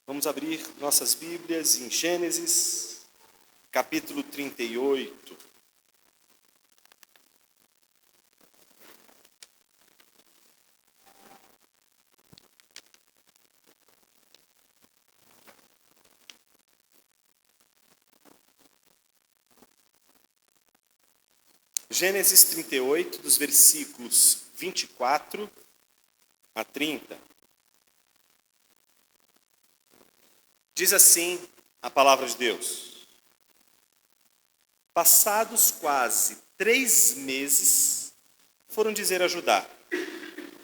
Vamos abrir nossas Bíblias em Gênesis, capítulo 38. Gênesis 38, dos versículos 24 a 30. Diz assim a palavra de Deus: Passados quase 3 meses, foram dizer a Judá: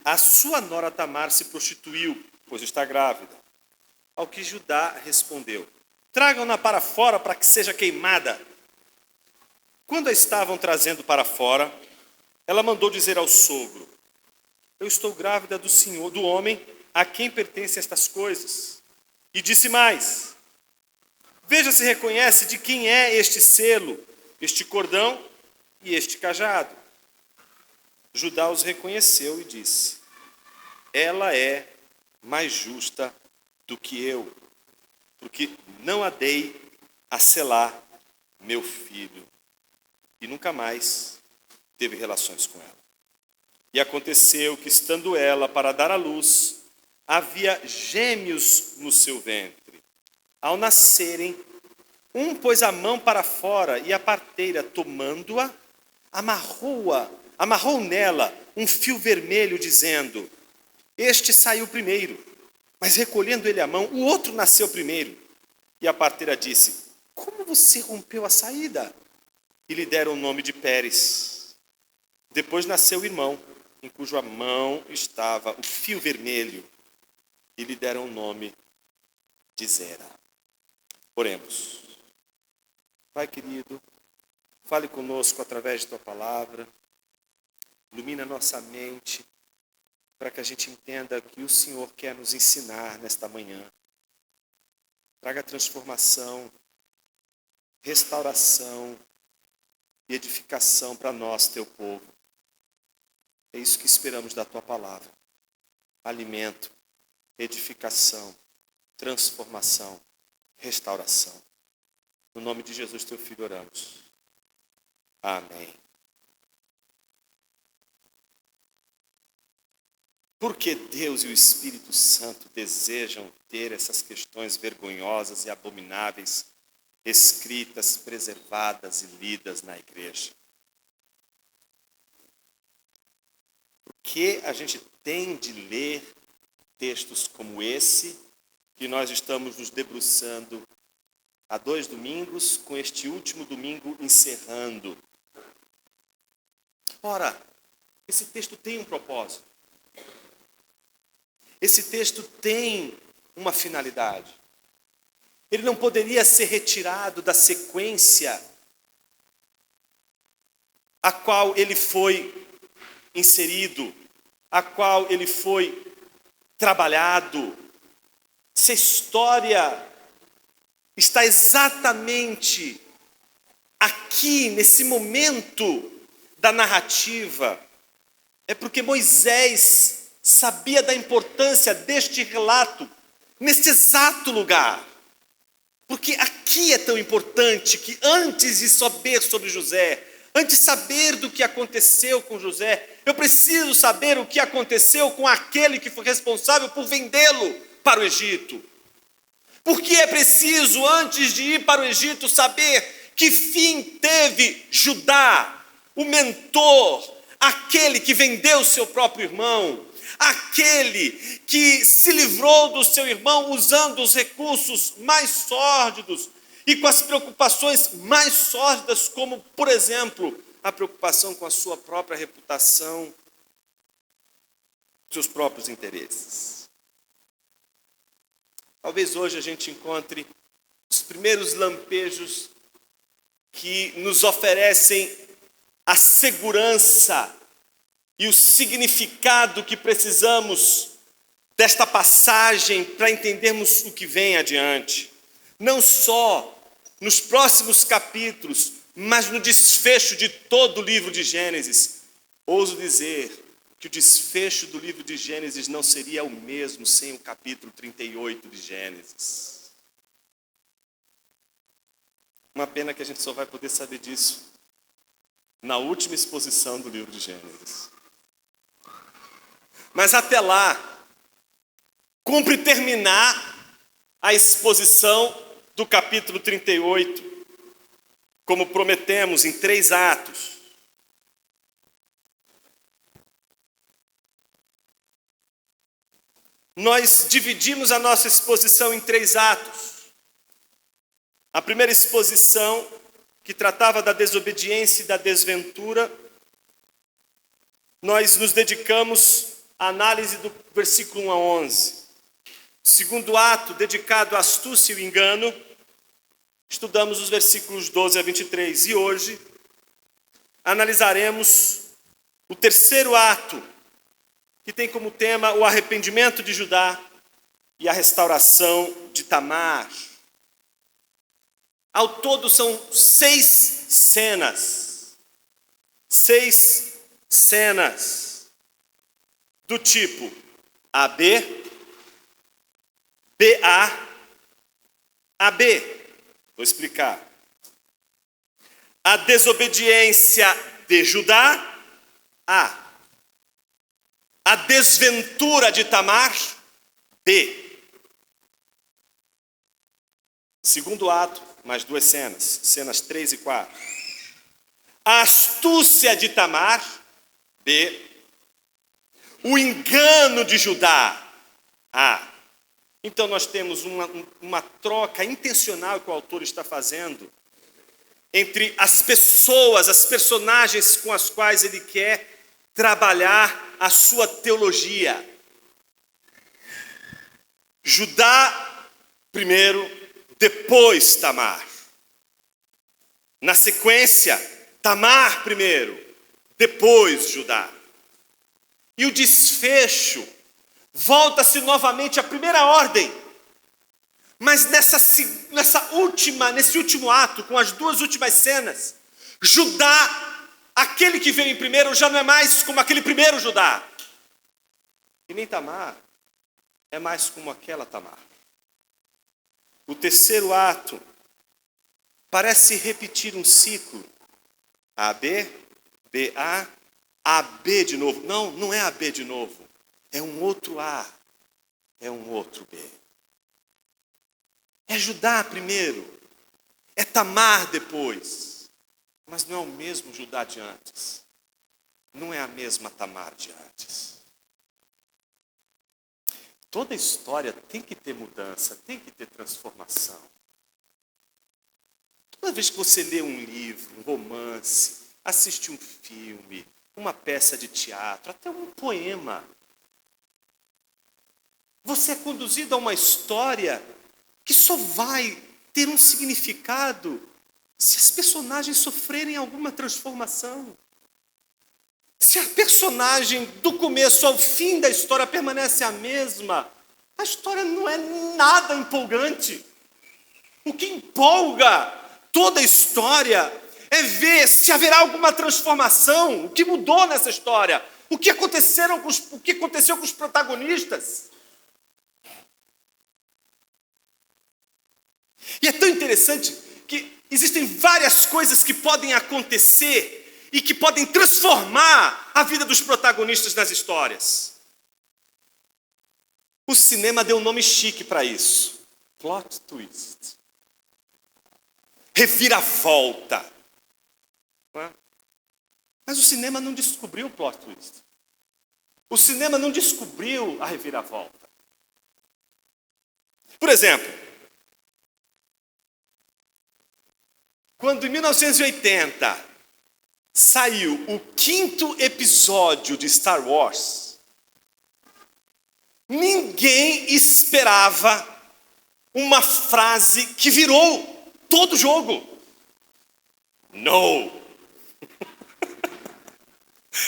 a sua nora Tamar se prostituiu, pois está grávida. Ao que Judá respondeu: tragam-na para fora para que seja queimada. Quando a estavam trazendo para fora, ela mandou dizer ao sogro: eu estou grávida do senhor, do homem a quem pertencem estas coisas. E disse mais: veja se reconhece de quem é este selo, este cordão e este cajado. Judá os reconheceu e disse: ela é mais justa do que eu, porque não a dei a selar meu filho. E nunca mais teve relações com ela. E aconteceu que, estando ela para dar à luz, havia gêmeos no seu ventre. Ao nascerem, um pôs a mão para fora e a parteira, tomando-a, amarrou nela um fio vermelho, dizendo: este saiu primeiro. Mas recolhendo ele a mão, o outro nasceu primeiro. E a parteira disse: como você rompeu a saída? E lhe deram o nome de Pérez. Depois nasceu o irmão, em cuja mão estava o fio vermelho, e lhe deram o nome de Zera. Oremos. Pai querido, fale conosco através de tua palavra, ilumina nossa mente, para que a gente entenda que o Senhor quer nos ensinar nesta manhã. Traga transformação, restauração e edificação para nós, teu povo. É isso que esperamos da tua palavra. Alimento, edificação, transformação, restauração. No nome de Jesus, teu filho, oramos. Amém. Por que Deus e o Espírito Santo desejam ter essas questões vergonhosas e abomináveis escritas, preservadas e lidas na igreja? Por que a gente tem de ler textos como esse, que nós estamos nos debruçando há 2 domingos, com este último domingo encerrando? Ora, esse texto tem um propósito. Esse texto tem uma finalidade. Ele não poderia ser retirado da sequência a qual ele foi inserido, a qual ele foi trabalhado. Se a história está exatamente aqui, nesse momento da narrativa, é porque Moisés sabia da importância deste relato neste exato lugar. Porque aqui é tão importante que antes de saber sobre José, antes de saber do que aconteceu com José, eu preciso saber o que aconteceu com aquele que foi responsável por vendê-lo para o Egito. Porque é preciso, antes de ir para o Egito, saber que fim teve Judá, o mentor, aquele que vendeu seu próprio irmão, aquele que se livrou do seu irmão usando os recursos mais sórdidos e com as preocupações mais sórdidas, como, por exemplo, a preocupação com a sua própria reputação, seus próprios interesses. Talvez hoje a gente encontre os primeiros lampejos que nos oferecem a segurança e o significado que precisamos desta passagem para entendermos o que vem adiante. Não só nos próximos capítulos, mas no desfecho de todo o livro de Gênesis. Ouso dizer que que o desfecho do livro de Gênesis não seria o mesmo sem o capítulo 38 de Gênesis. Uma pena que a gente só vai poder saber disso na última exposição do livro de Gênesis. Mas até lá, cumpre terminar a exposição do capítulo 38, como prometemos, em 3 atos. Nós dividimos a nossa exposição em 3 atos. A primeira exposição, que tratava da desobediência e da desventura, nós nos dedicamos à análise do versículo 1 a 11. O segundo ato, dedicado à astúcia e ao engano, estudamos os versículos 12 a 23. E hoje analisaremos o terceiro ato, que tem como tema o arrependimento de Judá e a restauração de Tamar. Ao todo são 6 cenas. 6 cenas do tipo AB, BA, AB. Vou explicar. A desobediência de Judá, A. A desventura de Tamar, B. Segundo ato, mais 2 cenas, cenas 3 e 4. A astúcia de Tamar, B. O engano de Judá, A. Então nós temos uma troca intencional que o autor está fazendo entre as pessoas, as personagens com as quais ele quer trabalhar a sua teologia. Judá primeiro, depois Tamar. Na sequência, Tamar primeiro, depois Judá. E o desfecho volta-se novamente à primeira ordem. Mas nesse último ato, com as 2 últimas cenas, Judá, aquele que veio em primeiro, já não é mais como aquele primeiro Judá. E nem Tamar é mais como aquela Tamar. O terceiro ato parece repetir um ciclo. AB, BA, AB de novo. Não, não é AB de novo. É um outro A. É um outro B. É Judá primeiro. É Tamar depois. Mas não é o mesmo Judá de antes. Não é a mesma Tamar de antes. Toda história tem que ter mudança, tem que ter transformação. Toda vez que você lê um livro, um romance, assiste um filme, uma peça de teatro, até um poema, você é conduzido a uma história que só vai ter um significado se as personagens sofrerem alguma transformação. Se a personagem do começo ao fim da história permanece a mesma, a história não é nada empolgante. O que empolga toda a história é ver se haverá alguma transformação, o que mudou nessa história, o que aconteceu com os protagonistas. E é tão interessante que existem várias coisas que podem acontecer e que podem transformar a vida dos protagonistas nas histórias. O cinema deu um nome chique para isso. Plot twist. Reviravolta. Não é? Mas o cinema não descobriu o plot twist. O cinema não descobriu a reviravolta. Por exemplo, quando em 1980 saiu o 5º episódio de Star Wars, ninguém esperava uma frase que virou todo o jogo. No.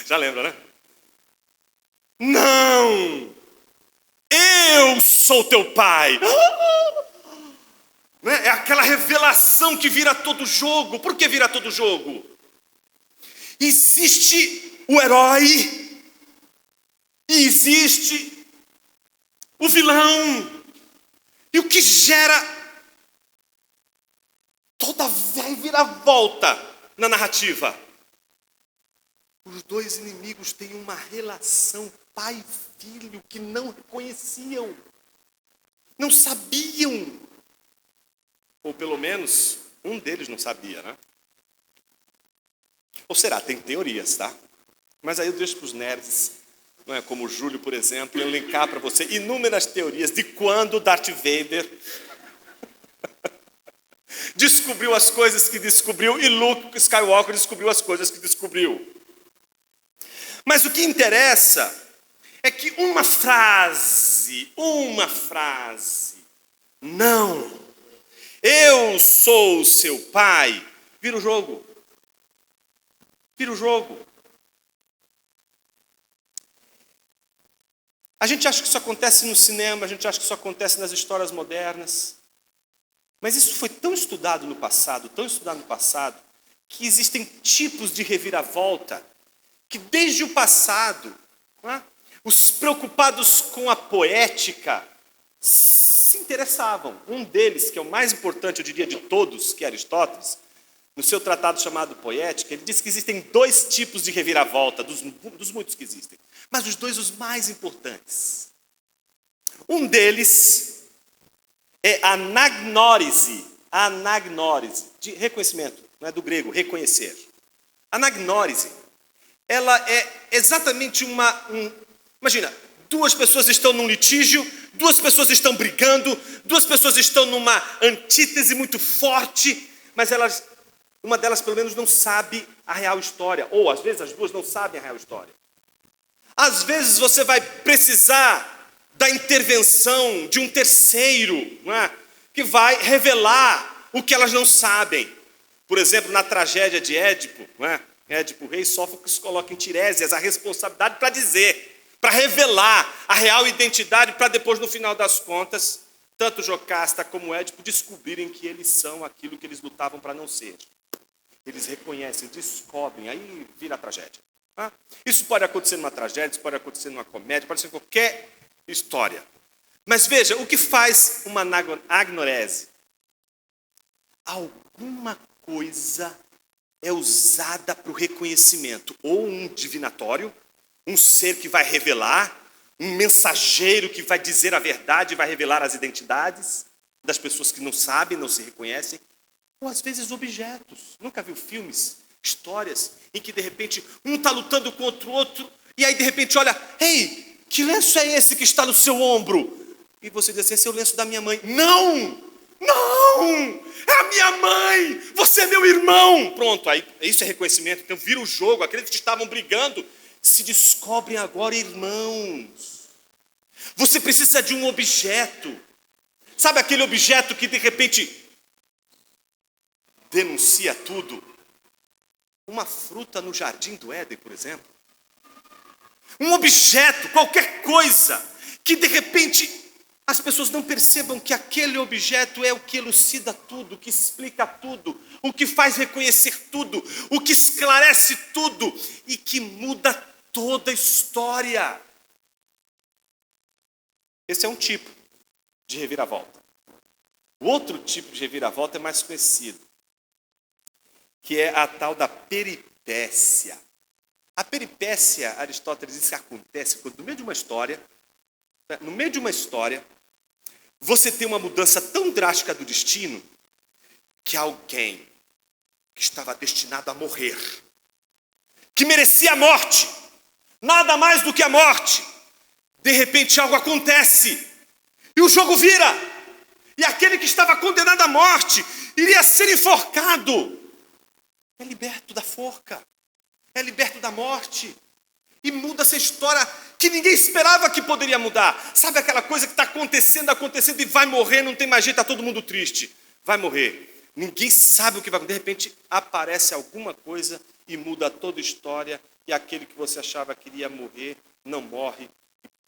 Já lembra, né? Não! Eu sou teu pai! É aquela revelação que vira todo jogo. Por que vira todo jogo? Existe o herói E existe o vilão. E o que gera toda a reviravolta na narrativa? Os dois inimigos têm uma relação pai e filho que não reconheciam, não sabiam. Ou pelo menos um deles não sabia, né? Ou será? Tem teorias, tá? Mas aí eu deixo para os nerds, não é? Como o Júlio, por exemplo, elencar para você inúmeras teorias de quando Darth Vader descobriu as coisas que descobriu e Luke Skywalker descobriu as coisas que descobriu. Mas o que interessa é que uma frase, não, eu sou seu pai, vira o jogo. Vira o jogo. A gente acha que isso acontece no cinema, a gente acha que isso acontece nas histórias modernas. Mas isso foi tão estudado no passado, que existem tipos de reviravolta que desde o passado, os preocupados com a poética se interessavam. Um deles, que é o mais importante, eu diria, de todos, que é Aristóteles, no seu tratado chamado Poética, ele diz que existem dois tipos de reviravolta, dos muitos que existem, mas os dois os mais importantes. Um deles é a anagnórise, de reconhecimento, não é do grego, reconhecer. Anagnórise, ela é exatamente imagina, duas pessoas estão num litígio, duas pessoas estão brigando, duas pessoas estão numa antítese muito forte, mas uma delas pelo menos não sabe a real história, ou às vezes as duas não sabem a real história. Às vezes você vai precisar da intervenção de um terceiro, não é? Que vai revelar o que elas não sabem. Por exemplo, na tragédia de Édipo, não é? Édipo, o rei Sófocles coloca em Tiresias a responsabilidade para dizer, para revelar a real identidade, para depois, no final das contas, tanto Jocasta como Édipo descobrirem que eles são aquilo que eles lutavam para não ser. Eles reconhecem, descobrem, aí vira a tragédia. Isso pode acontecer numa tragédia, isso pode acontecer numa comédia, pode ser em qualquer história. Mas veja, o que faz uma agnorese? Alguma coisa é usada para o reconhecimento, ou um divinatório, um ser que vai revelar, um mensageiro que vai dizer a verdade, vai revelar as identidades das pessoas que não sabem, não se reconhecem, ou às vezes objetos. Nunca viu filmes, histórias, em que de repente um está lutando contra o outro, e aí de repente olha, ei, que lenço é esse que está no seu ombro? E você diz assim, esse é o lenço da minha mãe. Não! Não! É a minha mãe! Você é meu irmão! Pronto, aí isso é reconhecimento. Então vira o jogo, aqueles que estavam brigando se descobrem agora irmãos. Você precisa de um objeto. Sabe aquele objeto que de repente denuncia tudo? Uma fruta no jardim do Éden, por exemplo. Um objeto, qualquer coisa, que de repente as pessoas não percebam que aquele objeto é o que elucida tudo, o que explica tudo, o que faz reconhecer tudo, o que esclarece tudo e que muda toda a história. Esse é um tipo de reviravolta. O outro tipo de reviravolta é mais conhecido, que é a tal da peripécia. A peripécia, Aristóteles diz que acontece quando no meio de uma história, você tem uma mudança tão drástica do destino que alguém que estava destinado a morrer, que merecia a morte, nada mais do que a morte, de repente algo acontece e o jogo vira. E aquele que estava condenado à morte, iria ser enforcado, é liberto da forca, é liberto da morte. E muda essa história que ninguém esperava que poderia mudar. Sabe aquela coisa que está acontecendo e vai morrer, não tem mais jeito, está todo mundo triste. Vai morrer. Ninguém sabe o que vai acontecer. De repente aparece alguma coisa e muda toda a história. E aquele que você achava que iria morrer, não morre.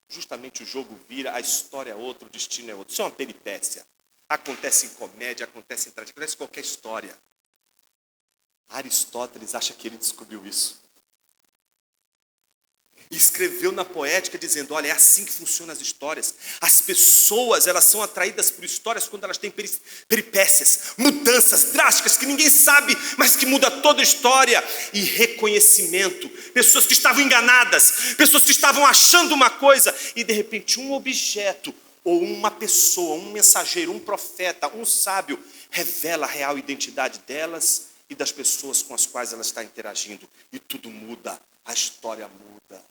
Justamente o jogo vira, a história é outra, o destino é outro. Isso é uma peripécia. Acontece em comédia, acontece em tragédia, acontece em qualquer história. Aristóteles acha que ele descobriu isso. E escreveu na poética dizendo, olha, é assim que funcionam as histórias. As pessoas, elas são atraídas por histórias quando elas têm peripécias, mudanças drásticas que ninguém sabe, mas que muda toda a história. E reconhecimento. Pessoas que estavam enganadas, pessoas que estavam achando uma coisa e de repente um objeto ou uma pessoa, um mensageiro, um profeta, um sábio revela a real identidade delas e das pessoas com as quais ela está interagindo. E tudo muda, a história muda.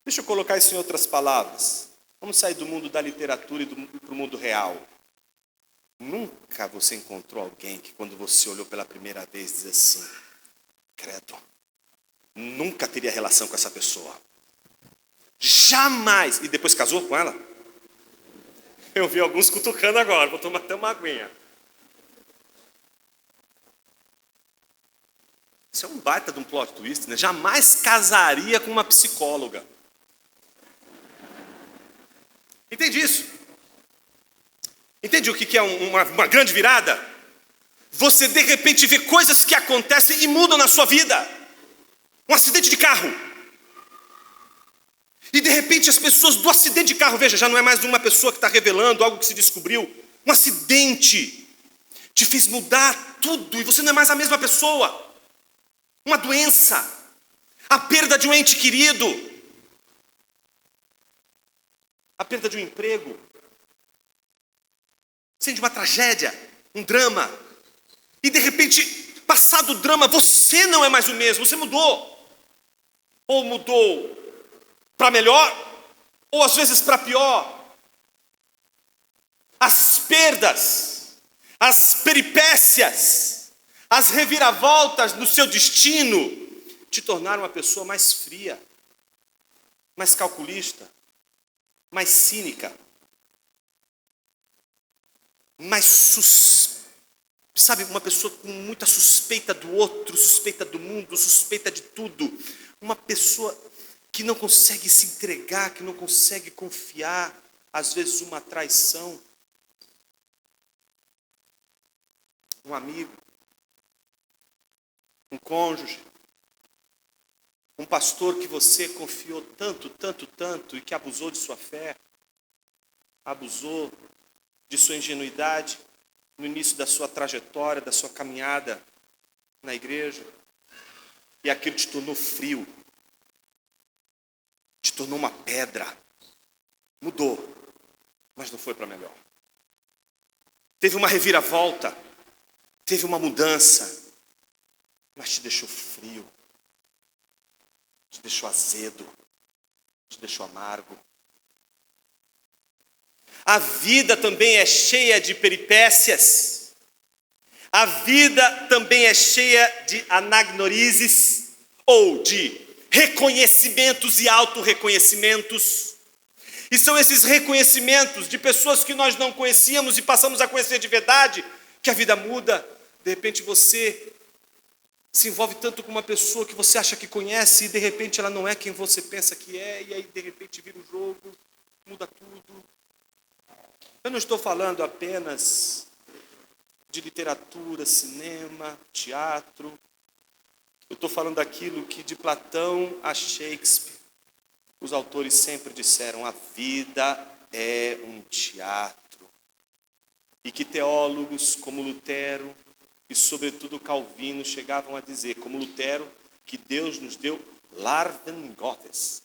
Deixa eu colocar isso em outras palavras. Vamos sair do mundo da literatura e para o mundo real. Nunca você encontrou alguém que quando você olhou pela primeira vez diz assim, credo, nunca teria relação com essa pessoa. Jamais. E depois casou com ela? Eu vi alguns cutucando agora, vou tomar até uma aguinha. Isso é um baita de um plot twist, né? Jamais casaria com uma psicóloga. Entende isso? Entende o que é uma grande virada? Você de repente vê coisas que acontecem e mudam na sua vida. Um acidente de carro. E de repente as pessoas do acidente de carro, veja, já não é mais uma pessoa que está revelando algo que se descobriu. Um acidente te fez mudar tudo e você não é mais a mesma pessoa. Uma doença. A perda de um ente querido. A perda de um emprego, sente uma tragédia, um drama, e de repente, passado o drama, você não é mais o mesmo, você mudou. Ou mudou para melhor, ou às vezes para pior. As perdas, as peripécias, as reviravoltas no seu destino te tornaram uma pessoa mais fria, mais calculista, mais cínica, sabe, uma pessoa com muita suspeita do outro, suspeita do mundo, suspeita de tudo. Uma pessoa que não consegue se entregar, que não consegue confiar, às vezes uma traição. Um amigo, um cônjuge, um pastor que você confiou tanto, tanto, tanto e que abusou de sua fé, abusou de sua ingenuidade no início da sua trajetória, da sua caminhada na igreja. E aquilo te tornou frio, te tornou uma pedra. Mudou, mas não foi para melhor. Teve uma reviravolta, teve uma mudança, mas te deixou frio. Te deixou azedo, te deixou amargo. A vida também é cheia de peripécias. A vida também é cheia de anagnorizes, ou de reconhecimentos e autorreconhecimentos. E são esses reconhecimentos de pessoas que nós não conhecíamos e passamos a conhecer de verdade, que a vida muda. De repente você se envolve tanto com uma pessoa que você acha que conhece e de repente ela não é quem você pensa que é, e aí de repente vira o jogo, muda tudo. Eu não estou falando apenas de literatura, cinema, teatro. Eu estou falando daquilo que de Platão a Shakespeare, os autores sempre disseram, a vida é um teatro. E que teólogos como Lutero, e sobretudo Calvino chegavam a dizer, como Lutero, que Deus nos deu Larven Gottes,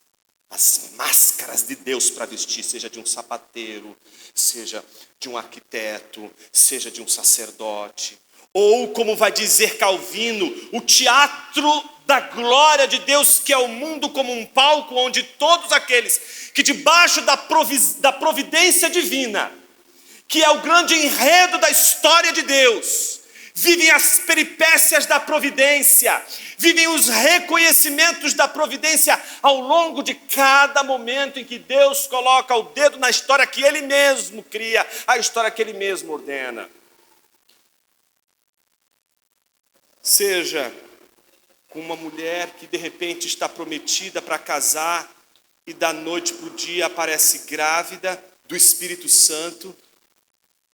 as máscaras de Deus para vestir, seja de um sapateiro, seja de um arquiteto, seja de um sacerdote. Ou, como vai dizer Calvino, o teatro da glória de Deus, que é o mundo como um palco, onde todos aqueles que debaixo da providência divina, que é o grande enredo da história de Deus, vivem as peripécias da providência, vivem os reconhecimentos da providência ao longo de cada momento em que Deus coloca o dedo na história que Ele mesmo cria, a história que Ele mesmo ordena. Seja com uma mulher que de repente está prometida para casar e da noite para o dia aparece grávida do Espírito Santo,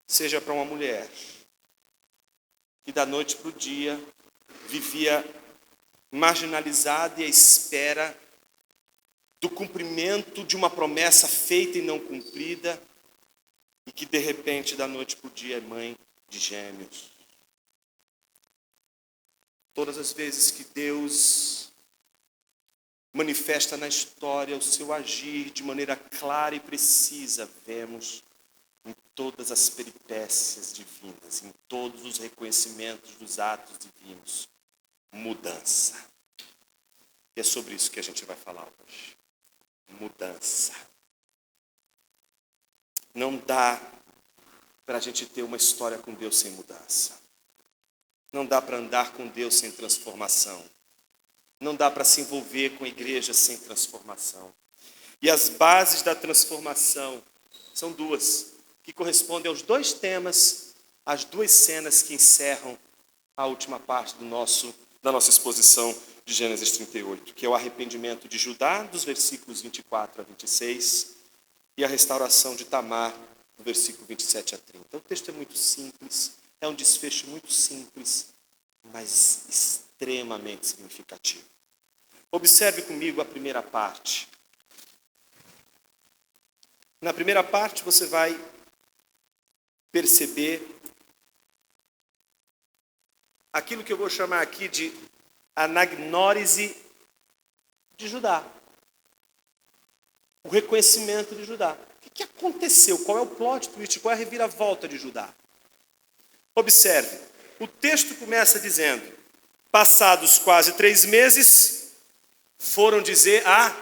seja para uma mulher que da noite para o dia vivia marginalizada e à espera do cumprimento de uma promessa feita e não cumprida, e que de repente, da noite para o dia, é mãe de gêmeos. Todas as vezes que Deus manifesta na história o seu agir de maneira clara e precisa, vemos em todas as peripécias divinas, em todos os reconhecimentos dos atos divinos, mudança. E é sobre isso que a gente vai falar hoje. Mudança. Não dá para a gente ter uma história com Deus sem mudança. Não dá para andar com Deus sem transformação. Não dá para se envolver com a igreja sem transformação. E as bases da transformação são duas, que correspondem aos dois temas, as duas cenas que encerram a última parte da nossa exposição de Gênesis 38, que é o arrependimento de Judá, dos versículos 24 a 26, e a restauração de Tamar, do versículo 27 a 30. O texto é muito simples, é um desfecho muito simples, mas extremamente significativo. Observe comigo a primeira parte. Na primeira parte você vai perceber aquilo que eu vou chamar aqui de anagnórise de Judá. O reconhecimento de Judá. O que aconteceu? Qual é o plot twist? Qual é a reviravolta de Judá? Observe, o texto começa dizendo: passados quase 3 meses, foram dizer a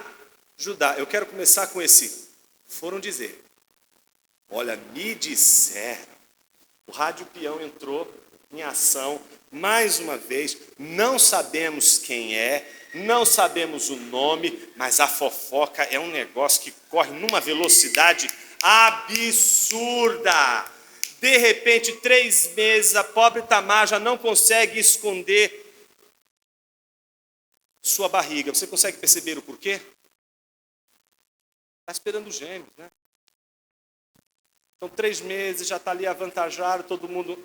Judá. Eu quero começar com esse. Foram dizer. Olha, me disseram. O rádio peão entrou em ação mais uma vez. Não sabemos quem é, não sabemos o nome, mas a fofoca é um negócio que corre numa velocidade absurda. De repente, 3 meses, a pobre Tamar já não consegue esconder sua barriga. Você consegue perceber o porquê? Está esperando os gêmeos, né? Então, 3 meses, já está ali avantajado, todo mundo...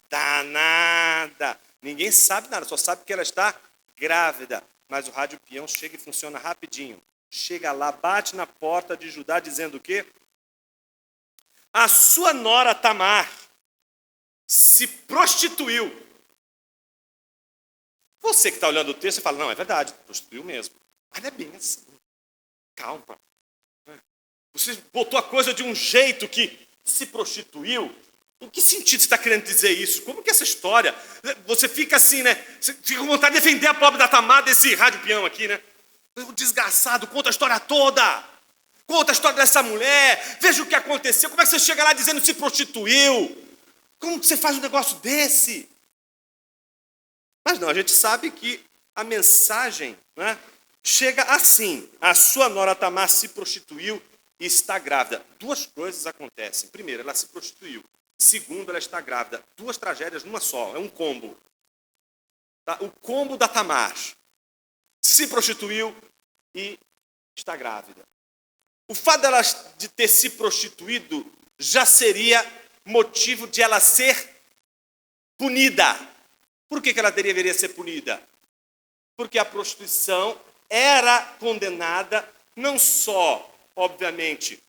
danada! Ninguém sabe nada, só sabe que ela está grávida. Mas o rádio peão chega e funciona rapidinho. Chega lá, bate na porta de Judá, dizendo o quê? A sua nora Tamar se prostituiu. Você que está olhando o texto e fala, não, é verdade, prostituiu mesmo. Mas não é bem assim. Calma. Você botou a coisa de um jeito que se prostituiu. Em que sentido você está querendo dizer isso? Como que é essa história? Você fica assim, né? Você fica com vontade de defender a pobre da Tamar desse rádio peão aqui, né? O desgraçado, conta a história toda. Conta a história dessa mulher. Veja o que aconteceu. Como é que você chega lá dizendo que se prostituiu? Como que você faz um negócio desse? Mas não, a gente sabe que a mensagem, né, chega assim. A sua nora Tamar se prostituiu e está grávida. 2 coisas acontecem. Primeiro, ela se prostituiu. Segundo, ela está grávida. 2 tragédias numa só. É um combo. Tá? O combo da Tamar. Se prostituiu e está grávida. O fato dela de ter se prostituído já seria motivo de ela ser punida. Por que ela deveria ser punida? Porque a prostituição era condenada não só, obviamente,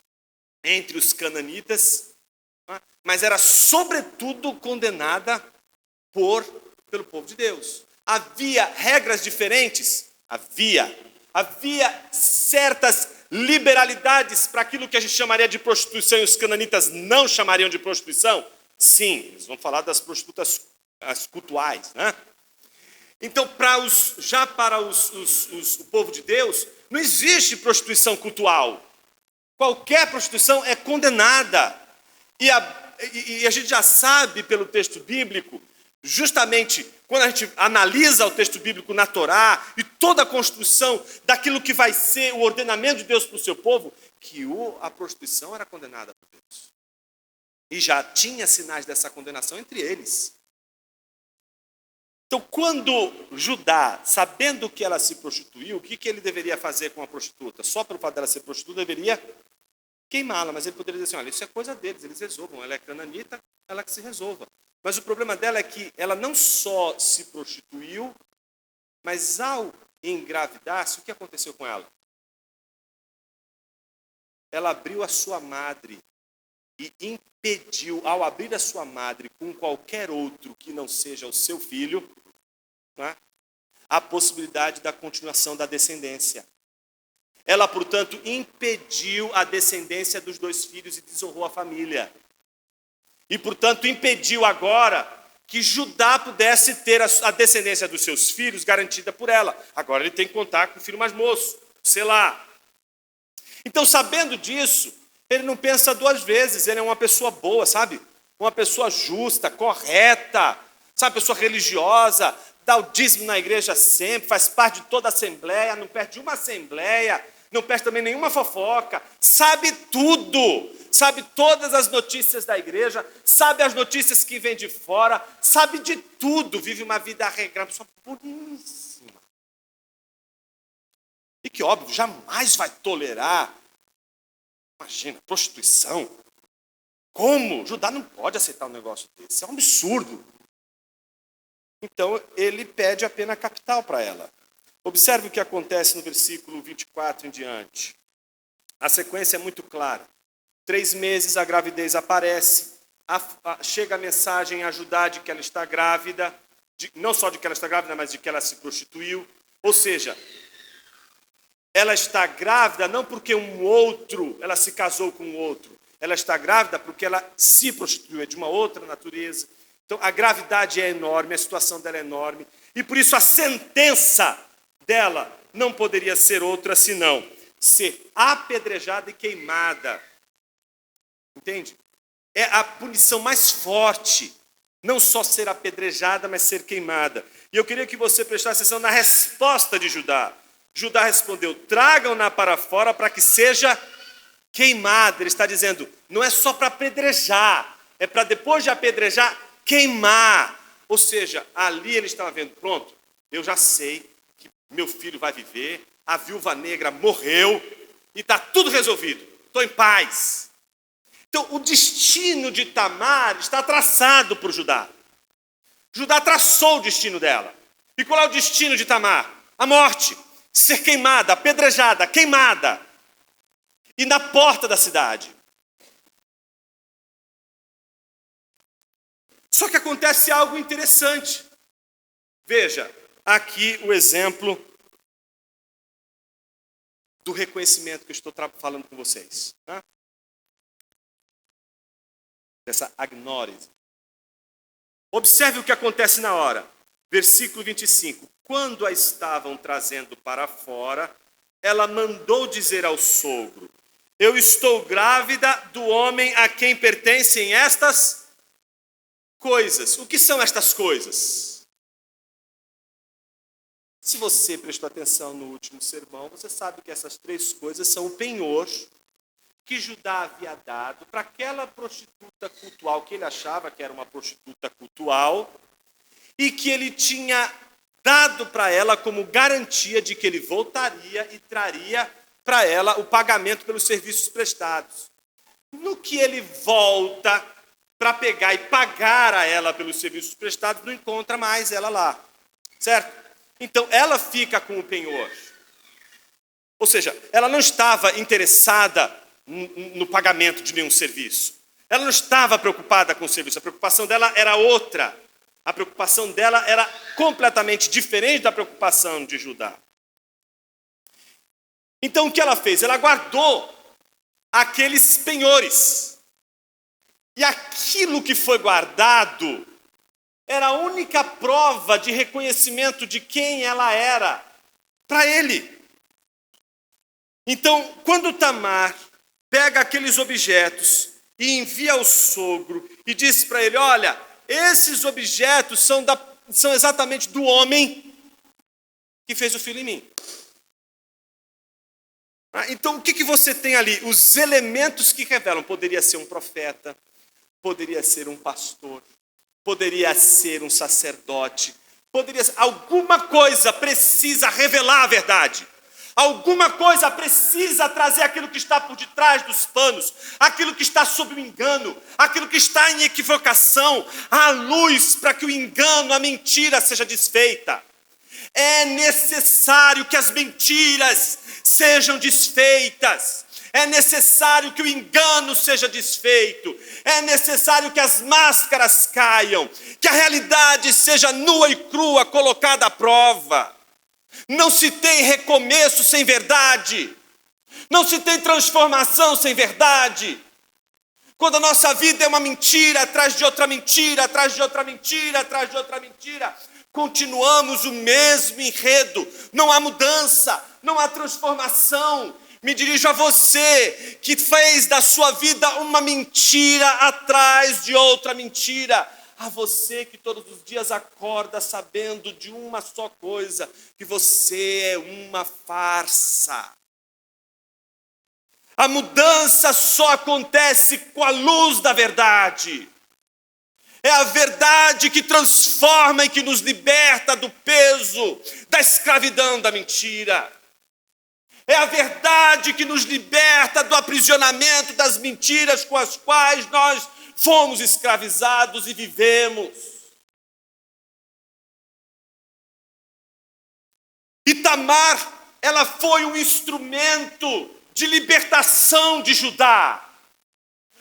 entre os cananitas, mas era sobretudo condenada pelo povo de Deus. Havia regras diferentes? Havia certas liberalidades para aquilo que a gente chamaria de prostituição e os cananitas não chamariam de prostituição? Sim, eles vão falar das prostitutas as cultuais, né? Então, para o povo de Deus, não existe prostituição cultual. Qualquer prostituição é condenada. E a gente já sabe pelo texto bíblico, justamente quando a gente analisa o texto bíblico na Torá e toda a construção daquilo que vai ser o ordenamento de Deus para o seu povo, que a prostituição era condenada por Deus. E já tinha sinais dessa condenação entre eles. Então, quando Judá, sabendo que ela se prostituiu, o que ele deveria fazer com a prostituta? Só pelo fato dela ser prostituta, deveria queimá-la. Mas ele poderia dizer assim, olha, isso é coisa deles, eles resolvam. Ela é cananita, ela que se resolva. Mas o problema dela é que ela não só se prostituiu, mas ao engravidasse, o que aconteceu com ela? Ela abriu a sua madre e impediu, ao abrir a sua madre com qualquer outro que não seja o seu filho, né, a possibilidade da continuação da descendência. Ela, portanto, impediu a descendência dos 2 filhos e desonrou a família. E, portanto, impediu agora que Judá pudesse ter a descendência dos seus filhos garantida por ela. Agora ele tem que contar com o filho mais moço, Selá. Então, sabendo disso, ele não pensa 2 vezes, ele é uma pessoa boa, sabe? Uma pessoa justa, correta, sabe? Pessoa religiosa, dá o dízimo na igreja sempre, faz parte de toda a assembleia, não perde uma assembleia, não perde também nenhuma fofoca, sabe tudo, sabe todas as notícias da igreja, sabe as notícias que vêm de fora, sabe de tudo, vive uma vida regrada, pessoa boníssima. E que, óbvio, jamais vai tolerar, imagina, prostituição. Como? Judá não pode aceitar um negócio desse, é um absurdo. Então, ele pede a pena capital para ela. Observe o que acontece no versículo 24 em diante. A sequência é muito clara. 3 meses a gravidez aparece, chega a mensagem a Judá de que ela está grávida, não só de que ela está grávida, mas de que ela se prostituiu. Ou seja, ela está grávida não porque ela se casou com um outro. Ela está grávida porque ela se prostituiu, é de uma outra natureza. Então, a gravidade é enorme, a situação dela é enorme. E por isso a sentença dela não poderia ser outra senão ser apedrejada e queimada. Entende? É a punição mais forte. Não só ser apedrejada, mas ser queimada. E eu queria que você prestasse atenção na resposta de Judá. Judá respondeu, tragam-na para fora para que seja queimada. Ele está dizendo, não é só para apedrejar, é para depois de apedrejar, queimar. Ou seja, ali ele estava vendo, pronto, eu já sei que meu filho vai viver, a viúva negra morreu e está tudo resolvido, estou em paz. Então, o destino de Tamar está traçado por Judá. Judá traçou o destino dela. E qual é o destino de Tamar? A morte, ser queimada, apedrejada, queimada. E na porta da cidade. Só que acontece algo interessante. Veja, aqui o exemplo do reconhecimento que eu estou falando com vocês. Tá? Dessa agnórise. Observe o que acontece na hora. Versículo 25. Quando a estavam trazendo para fora, ela mandou dizer ao sogro, eu estou grávida do homem a quem pertencem estas coisas. O que são estas coisas? Se você prestou atenção no último sermão, você sabe que essas 3 coisas são o penhor que Judá havia dado para aquela prostituta cultual, que ele achava que era uma prostituta cultual, e que ele tinha dado para ela como garantia de que ele voltaria e traria para ela o pagamento pelos serviços prestados. No que ele volta para pegar e pagar a ela pelos serviços prestados, não encontra mais ela lá, certo? Então, ela fica com o penhor. Ou seja, ela não estava interessada no pagamento de nenhum serviço. Ela não estava preocupada com o serviço, a preocupação dela era outra. A preocupação dela era completamente diferente da preocupação de Judá. Então, o que ela fez? Ela guardou aqueles penhores. E aquilo que foi guardado era a única prova de reconhecimento de quem ela era para ele. Então, quando Tamar pega aqueles objetos e envia ao sogro e diz para ele, olha, esses objetos são exatamente do homem que fez o filho em mim. Então, o que você tem ali? Os elementos que revelam. Poderia ser um profeta, poderia ser um pastor, poderia ser um sacerdote, poderia ser... Alguma coisa precisa revelar a verdade. Alguma coisa precisa trazer aquilo que está por detrás dos panos, aquilo que está sob o engano, aquilo que está em equivocação, à luz para que o engano, a mentira seja desfeita. É necessário que as mentiras sejam desfeitas. É necessário que o engano seja desfeito. É necessário que as máscaras caiam. Que a realidade seja nua e crua, colocada à prova. Não se tem recomeço sem verdade. Não se tem transformação sem verdade. Quando a nossa vida é uma mentira, atrás de outra mentira, atrás de outra mentira, atrás de outra mentira, continuamos o mesmo enredo. Não há mudança, não há transformação. Me dirijo a você que fez da sua vida uma mentira atrás de outra mentira. A você que todos os dias acorda sabendo de uma só coisa, que você é uma farsa. A mudança só acontece com a luz da verdade. É a verdade que transforma e que nos liberta do peso, da escravidão da mentira. É a verdade que nos liberta do aprisionamento das mentiras com as quais nós fomos escravizados e vivemos. E Tamar, ela foi um instrumento de libertação de Judá.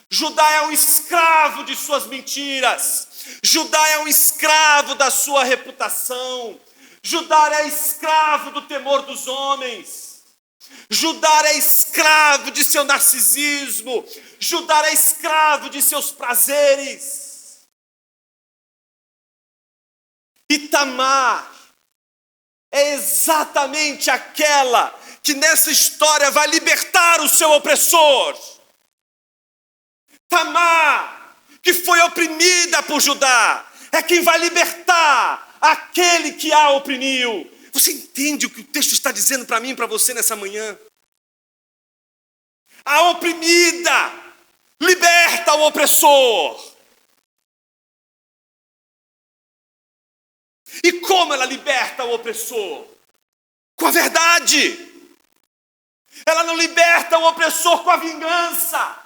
Judá é um escravo de suas mentiras. Judá é um escravo da sua reputação. Judá é escravo do temor dos homens. Judá é escravo de seu narcisismo. Judá é escravo de seus prazeres. E Tamar é exatamente aquela que nessa história vai libertar o seu opressor. Tamar, que foi oprimida por Judá, é quem vai libertar aquele que a oprimiu. Você entende o que o texto está dizendo para mim e para você nessa manhã? A oprimida liberta o opressor. E como ela liberta o opressor? Com a verdade. Ela não liberta o opressor com a vingança.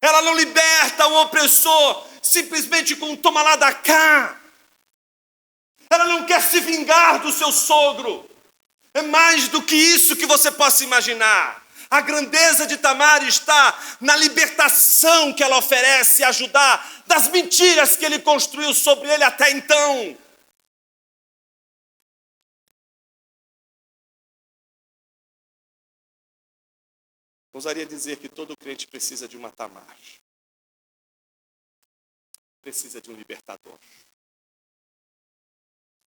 Ela não liberta o opressor simplesmente com um toma lá da cá. Ela não quer se vingar do seu sogro. É mais do que isso que você possa imaginar. A grandeza de Tamar está na libertação que ela oferece a Judá das mentiras que ele construiu sobre ele até então. Ousaria dizer que todo crente precisa de uma Tamar. Precisa de um libertador.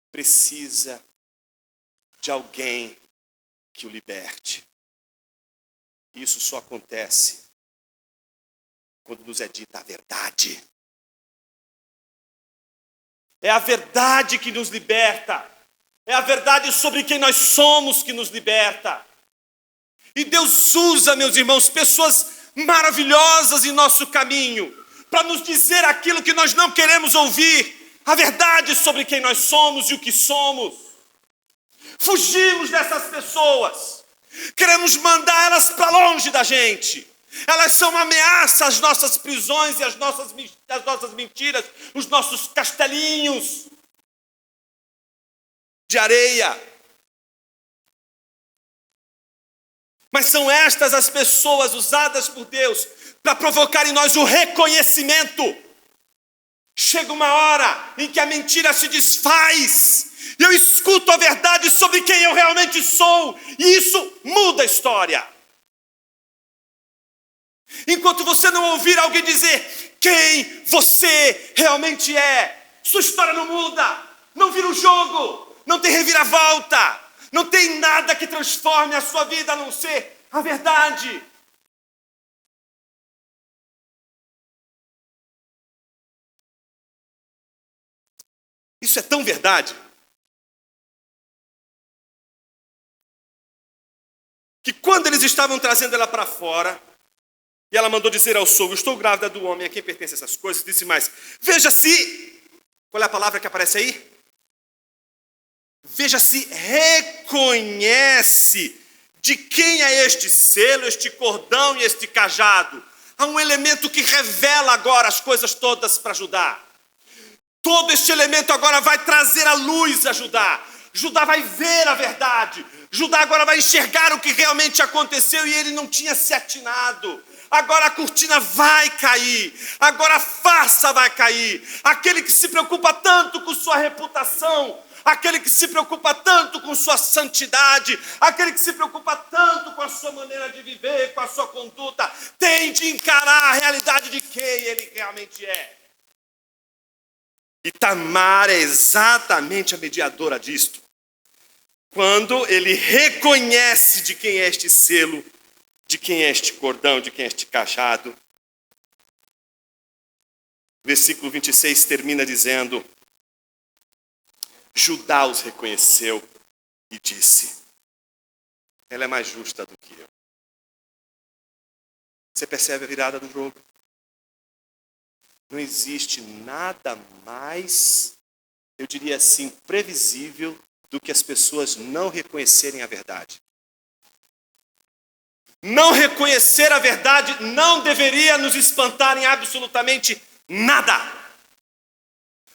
Precisa de alguém que o liberte. Isso só acontece quando nos é dita a verdade. É a verdade que nos liberta. É a verdade sobre quem nós somos que nos liberta. E Deus usa, meus irmãos, pessoas maravilhosas em nosso caminho para nos dizer aquilo que nós não queremos ouvir, a verdade sobre quem nós somos e o que somos. Fugimos dessas pessoas, queremos mandar elas para longe da gente. Elas são uma ameaça às nossas prisões e às nossas mentiras, os nossos castelinhos de areia. Mas são estas as pessoas usadas por Deus para provocar em nós o reconhecimento. Chega uma hora em que a mentira se desfaz e eu escuto a verdade sobre quem eu realmente sou, e isso muda a história. Enquanto você não ouvir alguém dizer quem você realmente é, sua história não muda, não vira o jogo, não tem reviravolta. Não tem nada que transforme a sua vida a não ser a verdade. Isso é tão verdade que quando eles estavam trazendo ela para fora, e ela mandou dizer ao sogro: estou grávida do homem a quem pertencem essas coisas, disse mais: veja se, qual é a palavra que aparece aí? Veja se reconhece de quem é este selo, este cordão e este cajado. Há um elemento que revela agora as coisas todas para Judá. Todo este elemento agora vai trazer a luz a Judá. Judá vai ver a verdade. Judá agora vai enxergar o que realmente aconteceu e ele não tinha se atinado. Agora a cortina vai cair, agora a farsa vai cair. Aquele que se preocupa tanto com sua reputação, aquele que se preocupa tanto com sua santidade, aquele que se preocupa tanto com a sua maneira de viver, com a sua conduta, tem de encarar a realidade de quem ele realmente é. E Tamar é exatamente a mediadora disto. Quando ele reconhece de quem é este selo, de quem é este cordão, de quem é este cajado. Versículo 26 termina dizendo: Judá os reconheceu e disse: ela é mais justa do que eu. Você percebe a virada do jogo? Não existe nada mais, eu diria assim, previsível do que as pessoas não reconhecerem a verdade. Não reconhecer a verdade não deveria nos espantar em absolutamente nada.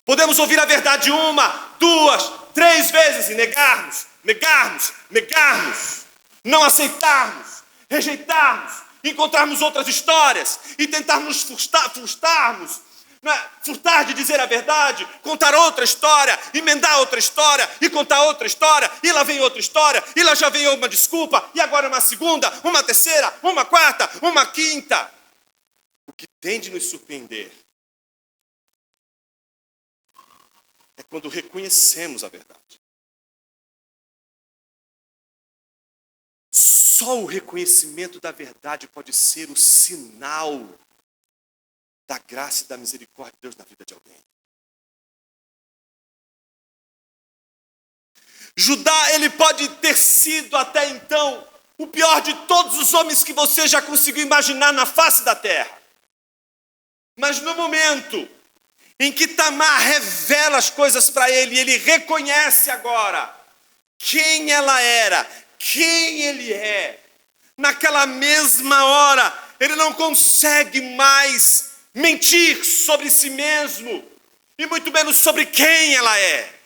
Podemos ouvir a verdade 1, 2, 3 vezes e negarmos, não aceitarmos, rejeitarmos, encontrarmos outras histórias e tentarmos furtar de dizer a verdade, contar outra história, emendar outra história e contar outra história, e lá vem outra história, e lá já vem uma desculpa, e agora uma segunda, uma terceira, uma quarta, uma quinta. O que tem de nos surpreender é quando reconhecemos a verdade. Só o reconhecimento da verdade pode ser o sinal da graça e da misericórdia de Deus na vida de alguém. Judá, ele pode ter sido até então o pior de todos os homens que você já conseguiu imaginar na face da terra. Mas no momento em que Tamar revela as coisas para ele, e ele reconhece agora quem ela era, quem ele é, naquela mesma hora, ele não consegue mais mentir sobre si mesmo, e muito menos sobre quem ela é.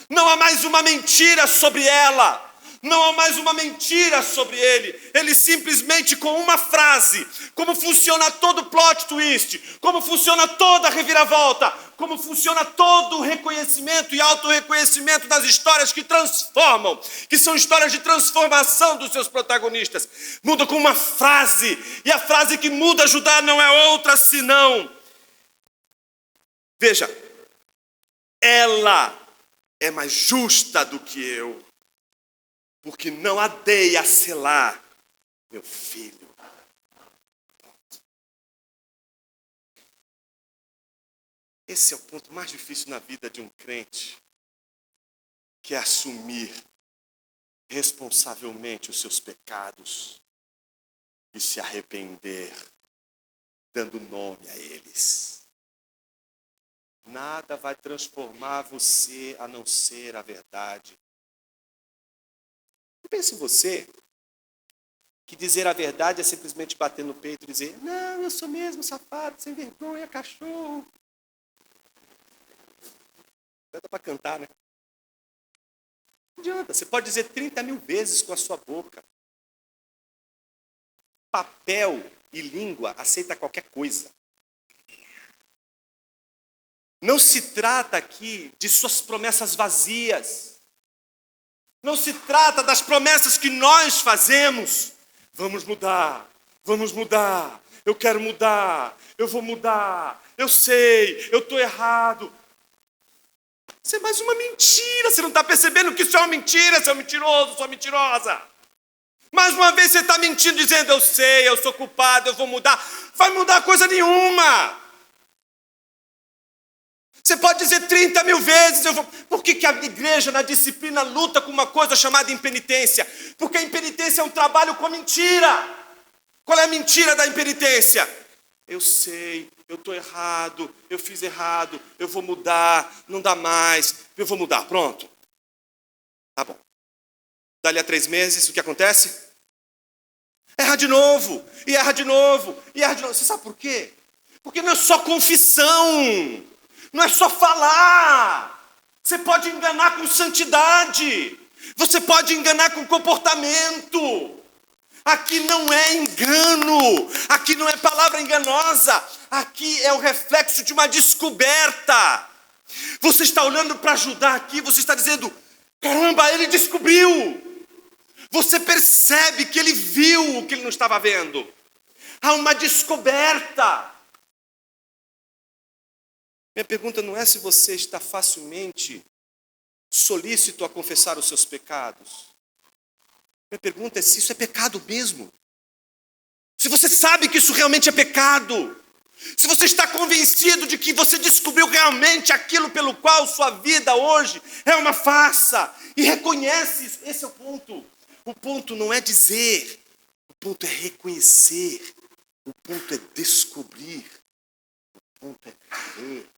Não há mais uma mentira sobre ela, não há mais uma mentira sobre ele. Ele simplesmente, com uma frase, como funciona todo plot twist, como funciona toda a reviravolta, como funciona todo o reconhecimento e autorreconhecimento das histórias que transformam, que são histórias de transformação dos seus protagonistas. Muda com uma frase, e a frase que muda Judá não é outra senão: veja, ela é mais justa do que eu, porque não a dei a selar meu filho. Esse é o ponto mais difícil na vida de um crente, que é assumir responsavelmente os seus pecados e se arrepender, dando nome a eles. Nada vai transformar você a não ser a verdade. Pense em você, que dizer a verdade é simplesmente bater no peito e dizer: não, eu sou mesmo safado, sem vergonha, cachorro. Dá para cantar, né? Não adianta, você pode dizer 30.000 vezes com a sua boca. Papel e língua aceita qualquer coisa. Não se trata aqui de suas promessas vazias. Não se trata das promessas que nós fazemos. Vamos mudar, eu quero mudar, eu vou mudar, eu sei, eu estou errado. Isso é mais uma mentira, você não está percebendo que isso é uma mentira, você é um mentiroso, sua mentirosa. Mais uma vez você está mentindo, dizendo: eu sei, eu sou culpado, eu vou mudar. Vai mudar coisa nenhuma. Você pode dizer 30.000 vezes, eu vou... Por que a igreja na disciplina luta com uma coisa chamada impenitência? Porque a impenitência é um trabalho com a mentira. Qual é a mentira da impenitência? Eu sei, eu estou errado, eu fiz errado, eu vou mudar, não dá mais, eu vou mudar, pronto. Tá bom. Dali a 3 meses, o que acontece? Erra de novo, e erra de novo, e erra de novo. Você sabe por quê? Porque não é só confissão. Não é só falar. Você pode enganar com santidade. Você pode enganar com comportamento. Aqui não é engano. Aqui não é palavra enganosa. Aqui é o reflexo de uma descoberta. Você está olhando para Judá aqui, você está dizendo, caramba, ele descobriu. Você percebe que ele viu o que ele não estava vendo. Há uma descoberta. Minha pergunta não é se você está facilmente solícito a confessar os seus pecados. Minha pergunta é se isso é pecado mesmo. Se você sabe que isso realmente é pecado. Se você está convencido de que você descobriu realmente aquilo pelo qual sua vida hoje é uma farsa. E reconhece isso. Esse é o ponto. O ponto não é dizer. O ponto é reconhecer. O ponto é descobrir. O ponto é ver.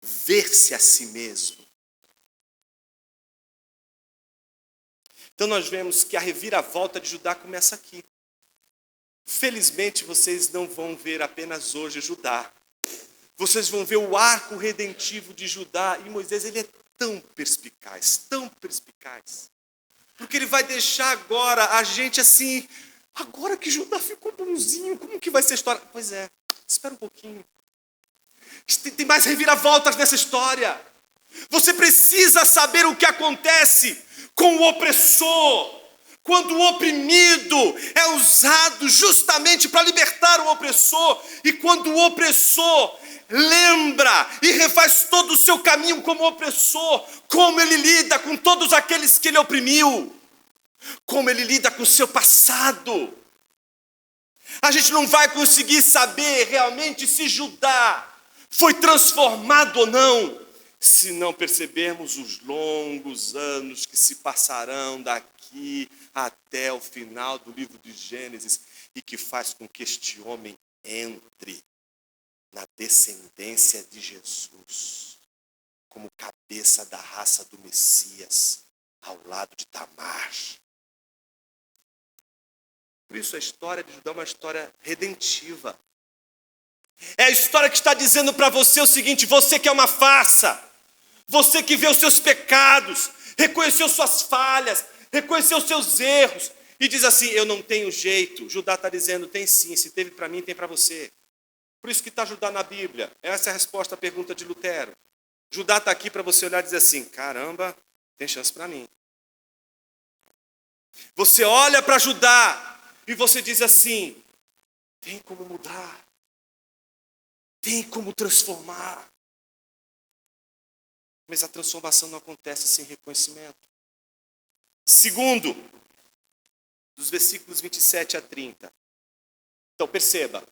Ver-se a si mesmo. Então nós vemos que a reviravolta de Judá começa aqui. Felizmente vocês não vão ver apenas hoje Judá. Vocês vão ver o arco redentivo de Judá. E Moisés, ele é tão perspicaz. Porque ele vai deixar agora a gente assim, agora que Judá ficou bonzinho, como que vai ser a história? Pois é, espera um pouquinho. Tem mais reviravoltas nessa história. Você precisa saber o que acontece com o opressor. Quando o oprimido é usado justamente para libertar o opressor. E quando o opressor lembra e refaz todo o seu caminho como opressor. Como ele lida com todos aqueles que ele oprimiu. Como ele lida com o seu passado. A gente não vai conseguir saber realmente se Judá foi transformado ou não, se não percebermos os longos anos que se passarão daqui até o final do livro de Gênesis e que faz com que este homem entre na descendência de Jesus, como cabeça da raça do Messias, ao lado de Tamar. Por isso a história de Judá é uma história redentiva. É a história que está dizendo para você o seguinte, você que é uma farsa, você que vê os seus pecados, reconheceu suas falhas, reconheceu os seus erros, e diz assim, eu não tenho jeito. Judá está dizendo, tem sim, se teve para mim, tem para você. Por isso que está Judá na Bíblia. Essa é a resposta à pergunta de Lutero. Judá está aqui para você olhar e dizer assim, caramba, tem chance para mim. Você olha para Judá e você diz assim, tem como mudar. Tem como transformar. Mas a transformação não acontece sem reconhecimento. Segundo, dos versículos 27 a 30. Então perceba,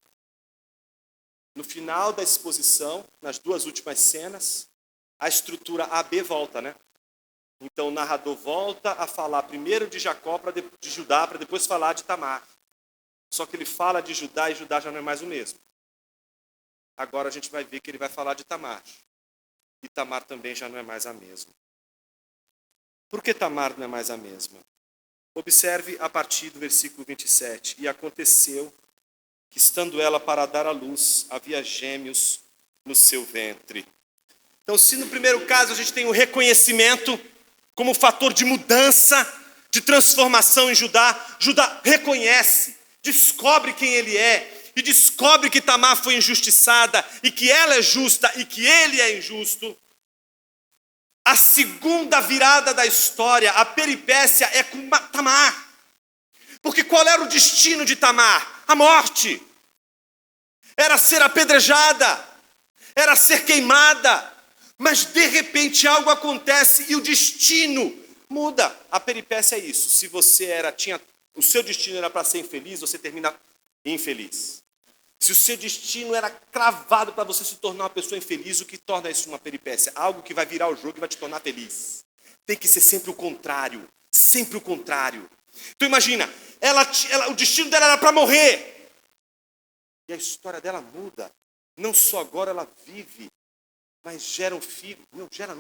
no final da exposição, nas duas últimas cenas, a estrutura AB volta, né? Então o narrador volta a falar primeiro de Jacó, de Judá, para depois falar de Tamar. Só que ele fala de Judá e Judá já não é mais o mesmo. Agora a gente vai ver que ele vai falar de Tamar. E Tamar também já não é mais a mesma. Por que Tamar não é mais a mesma? Observe a partir do versículo 27. E aconteceu que, estando ela para dar à luz, havia gêmeos no seu ventre. Então, se no primeiro caso a gente tem o reconhecimento como fator de mudança, de transformação em Judá, Judá reconhece, descobre quem ele é, e descobre que Tamar foi injustiçada, e que ela é justa, e que ele é injusto. A segunda virada da história, a peripécia, é com Tamar. Porque qual era o destino de Tamar? A morte. Era ser apedrejada, era ser queimada. Mas de repente algo acontece e o destino muda. A peripécia é isso. Se você o seu destino era para ser infeliz, você termina infeliz. Se o seu destino era cravado para você se tornar uma pessoa infeliz, o que torna isso uma peripécia? Algo que vai virar o jogo e vai te tornar feliz. Tem que ser sempre o contrário. Sempre o contrário. Então imagina, o destino dela era para morrer. E a história dela muda. Não só agora ela vive, mas gera um filho. Não, gera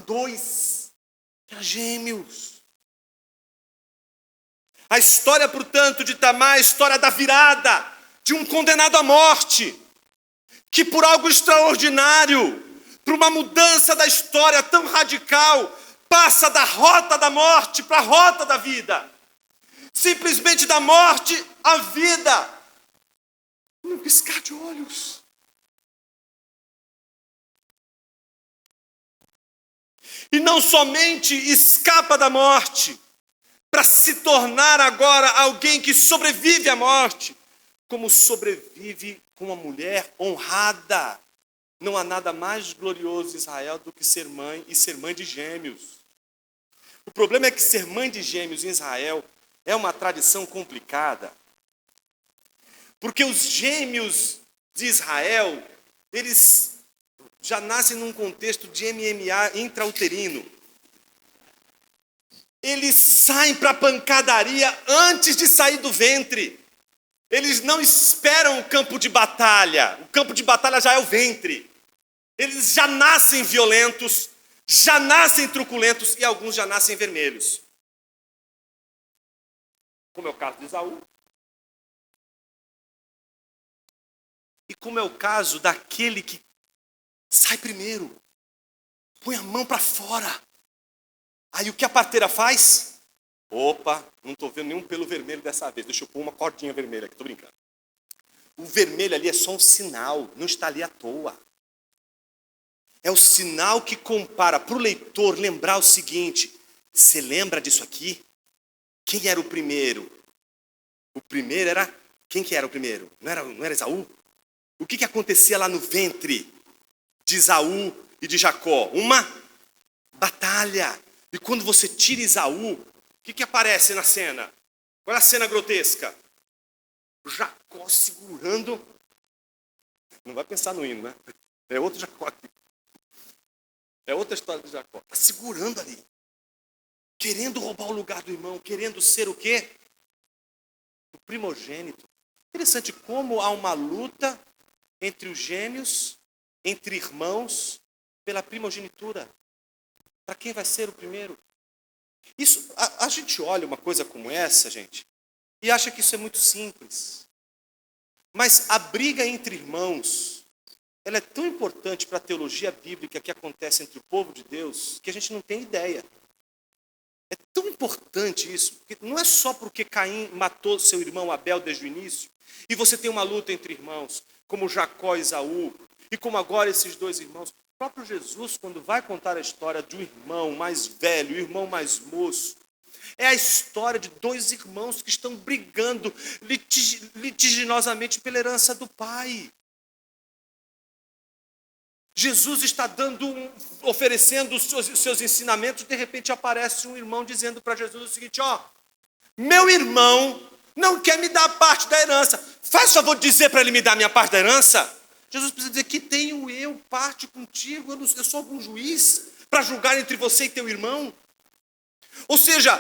dois. Gera gêmeos. A história, portanto, de Tamar é a história da virada de um condenado à morte, que por algo extraordinário para uma mudança da história tão radical, passa da rota da morte para a rota da vida. Simplesmente da morte à vida. Num piscar de olhos. E não somente escapa da morte, para se tornar agora alguém que sobrevive à morte, como sobrevive com uma mulher honrada. Não há nada mais glorioso em Israel do que ser mãe e ser mãe de gêmeos. O problema é que ser mãe de gêmeos em Israel é uma tradição complicada. Porque os gêmeos de Israel, eles já nascem num contexto de MMA intrauterino. Eles saem para a pancadaria antes de sair do ventre. Eles não esperam o campo de batalha. O campo de batalha já é o ventre. Eles já nascem violentos, já nascem truculentos e alguns já nascem vermelhos. Como é o caso de Esaú. E como é o caso daquele que sai primeiro, põe a mão para fora. Aí o que a parteira faz? Opa, não estou vendo nenhum pelo vermelho dessa vez. Deixa eu pôr uma cordinha vermelha aqui, estou brincando. O vermelho ali é só um sinal, não está ali à toa. É o sinal que compara para o leitor lembrar o seguinte: você lembra disso aqui? Quem era o primeiro? O primeiro era... Quem que era o primeiro? Não era Esaú? O que acontecia lá no ventre de Esaú e de Jacó? Uma batalha. E quando você tira Esaú, o que aparece na cena? Olha a cena grotesca. Jacó segurando... Não vai pensar no hino, né? É outro Jacó aqui. É outra história de Jacó. Está segurando ali. Querendo roubar o lugar do irmão. Querendo ser o quê? O primogênito. Interessante como há uma luta entre os gêmeos, entre irmãos, pela primogenitura. Para quem vai ser o primeiro? Isso, a gente olha uma coisa como essa, gente, e acha que isso é muito simples. Mas a briga entre irmãos, ela é tão importante para a teologia bíblica que acontece entre o povo de Deus, que a gente não tem ideia. É tão importante isso, porque não é só porque Caim matou seu irmão Abel desde o início, e você tem uma luta entre irmãos, como Jacó e Esaú, e como agora esses dois irmãos. O próprio Jesus, quando vai contar a história de um irmão mais velho, o irmão mais moço, é a história de dois irmãos que estão brigando litigiosamente pela herança do pai. Jesus está oferecendo os seus ensinamentos, de repente aparece um irmão dizendo para Jesus o seguinte: meu irmão não quer me dar parte da herança, faz favor de dizer para ele me dar a minha parte da herança. Jesus precisa dizer: que tenho eu parte contigo, eu sou algum juiz para julgar entre você e teu irmão? Ou seja,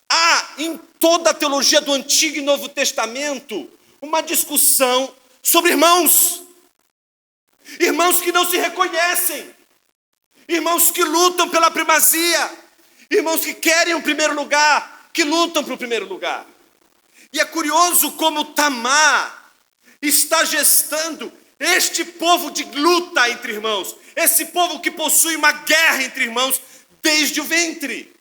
há em toda a teologia do Antigo e Novo Testamento uma discussão sobre irmãos. Irmãos que não se reconhecem, irmãos que lutam pela primazia, irmãos que querem o primeiro lugar, que lutam para o primeiro lugar. E é curioso como Tamar está gestando este povo de luta entre irmãos, esse povo que possui uma guerra entre irmãos desde o ventre,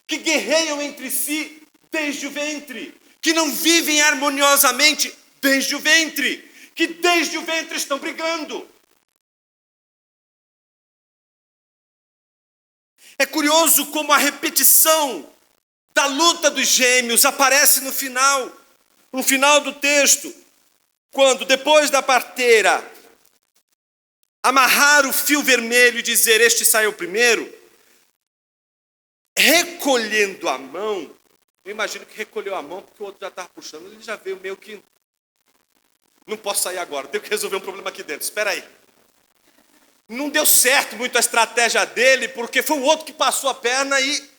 que guerreiam entre si desde o ventre, que não vivem harmoniosamente desde o ventre, que desde o ventre estão brigando. É curioso como a repetição da luta dos gêmeos aparece no final do texto, quando depois da parteira amarrar o fio vermelho e dizer: este saiu primeiro, recolhendo a mão, eu imagino que recolheu a mão porque o outro já estava puxando, ele já veio meio que, não posso sair agora, tenho que resolver um problema aqui dentro, espera aí. Não deu certo muito a estratégia dele, porque foi o outro que passou a perna e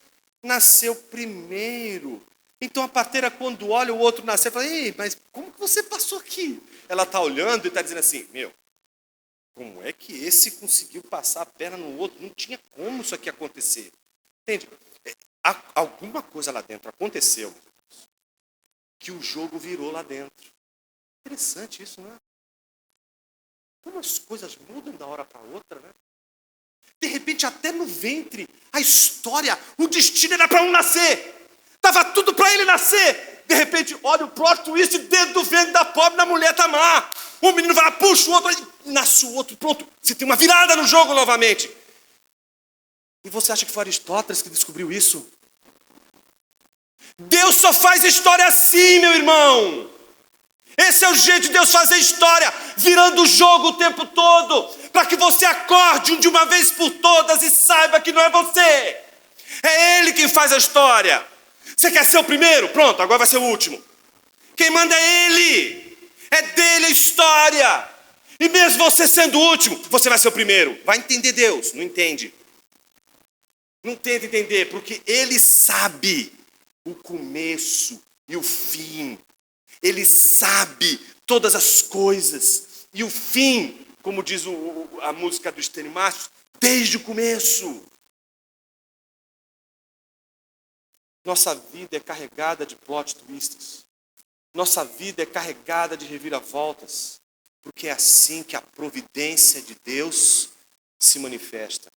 nasceu primeiro. Então a parteira, quando olha o outro nascer, fala: ei, mas como que você passou aqui? Ela está olhando e está dizendo assim: como é que esse conseguiu passar a perna no outro? Não tinha como isso aqui acontecer. Entende? Alguma coisa lá dentro aconteceu, que o jogo virou lá dentro. Interessante isso, não é? Como as coisas mudam da hora para outra, né? De repente, até no ventre, a história, o destino era para um nascer. Estava tudo para ele nascer. De repente, olha o plot twist dentro do ventre da pobre mulher Tamar. O menino vai lá, puxa o outro, aí nasce o outro, pronto. Você tem uma virada no jogo novamente. E você acha que foi Aristóteles que descobriu isso? Deus só faz história assim, meu irmão. Esse é o jeito de Deus fazer história, virando o jogo o tempo todo, para que você acorde de uma vez por todas e saiba que não é você. É Ele quem faz a história. Você quer ser o primeiro? Pronto, agora vai ser o último. Quem manda é Ele. É dele a história. E mesmo você sendo o último, você vai ser o primeiro. Vai entender Deus, não entende. Não tenta entender, porque Ele sabe o começo e o fim. Ele sabe todas as coisas. E o fim, como diz a música do Estênio Márcio, desde o começo. Nossa vida é carregada de plot twists. Nossa vida é carregada de reviravoltas. Porque é assim que a providência de Deus se manifesta.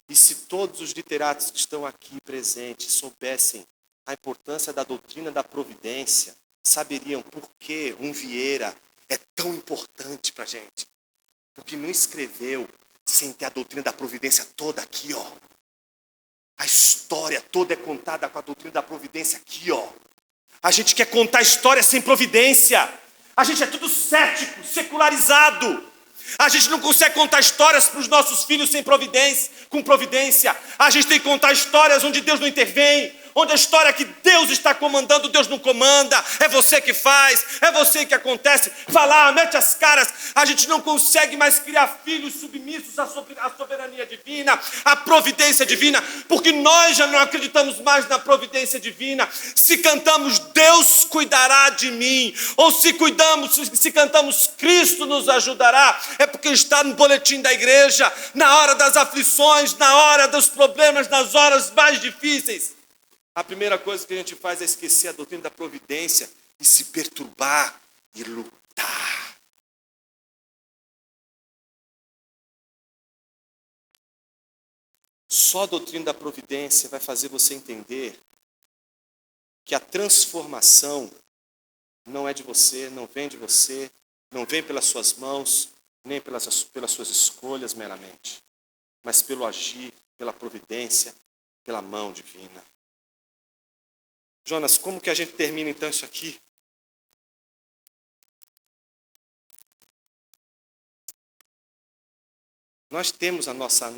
E se todos os literatos que estão aqui presentes soubessem a importância da doutrina da providência, saberiam por que um Vieira é tão importante para a gente. Porque não escreveu sem ter a doutrina da providência toda aqui, ó. A história toda é contada com a doutrina da providência aqui, ó. A gente quer contar a história sem providência. A gente é tudo cético, secularizado. A gente não consegue contar histórias para os nossos filhos sem providência, com providência. A gente tem que contar histórias onde Deus não intervém, onde a história que Deus está comandando, Deus não comanda. É você que faz, é você que acontece. Vai lá, mete as caras. A gente não consegue mais criar filhos submissos à soberania divina, à providência divina, porque nós já não acreditamos mais na providência divina. Se cantamos Deus cuidará de mim, ou se cantamos Cristo nos ajudará, é porque está no boletim da igreja, na hora das aflições, na hora dos problemas, nas horas mais difíceis. A primeira coisa que a gente faz é esquecer a doutrina da providência e se perturbar e lutar. Só a doutrina da providência vai fazer você entender que a transformação não é de você, não vem de você, não vem pelas suas mãos, nem pelas suas escolhas meramente, mas pelo agir, pela providência, pela mão divina. Jonas, como que a gente termina então isso aqui? Nós temos a nossa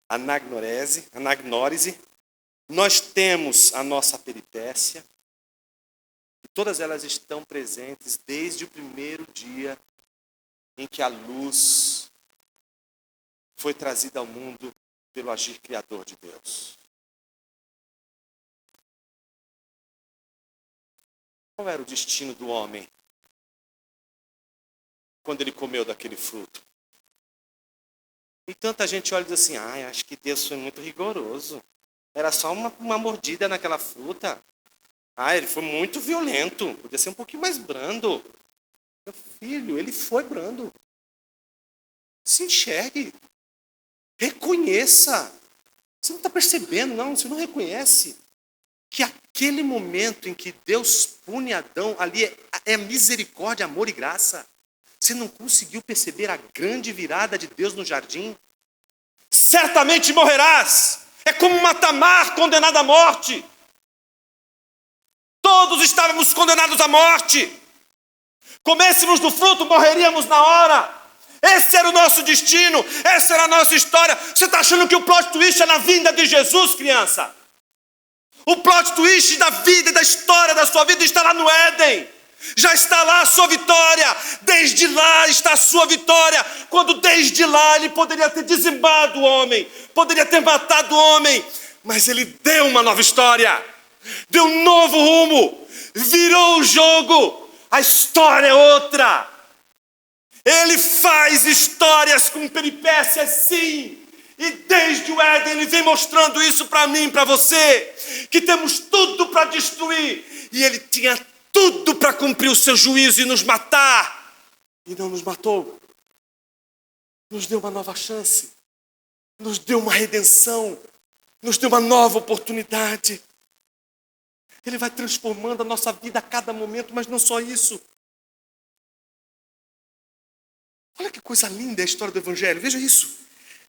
anagnórese, nós temos a nossa peripécia, e todas elas estão presentes desde o primeiro dia em que a luz foi trazida ao mundo pelo agir criador de Deus. Qual era o destino do homem quando ele comeu daquele fruto? E tanta gente olha e diz assim, acho que Deus foi muito rigoroso. Era só uma mordida naquela fruta. Ele foi muito violento. Podia ser um pouquinho mais brando. Meu filho, ele foi brando. Se enxergue. Reconheça. Você não está percebendo, não. Você não reconhece que aquele momento em que Deus pune Adão, ali é misericórdia, amor e graça. Você não conseguiu perceber a grande virada de Deus no jardim? Certamente morrerás. É como uma Tamar condenada à morte. Todos estávamos condenados à morte. Comêssemos do fruto, morreríamos na hora. Esse era o nosso destino, essa era a nossa história. Você está achando que o plot twist é na vinda de Jesus, criança? O plot twist da vida e da história da sua vida está lá no Éden. Já está lá a sua vitória. Desde lá está a sua vitória. Quando desde lá ele poderia ter dizimado o homem, poderia ter matado o homem, mas ele deu uma nova história, deu um novo rumo, virou o jogo. A história é outra. Ele faz histórias com peripécias, sim. E desde o Éden ele vem mostrando isso para mim, para você, que temos tudo para destruir. E ele tinha tudo para cumprir o seu juízo e nos matar. E não nos matou. Nos deu uma nova chance. nos deu uma redenção, nos deu uma nova oportunidade. Ele vai transformando a nossa vida a cada momento, mas não só isso. Olha que coisa linda a história do Evangelho, veja isso.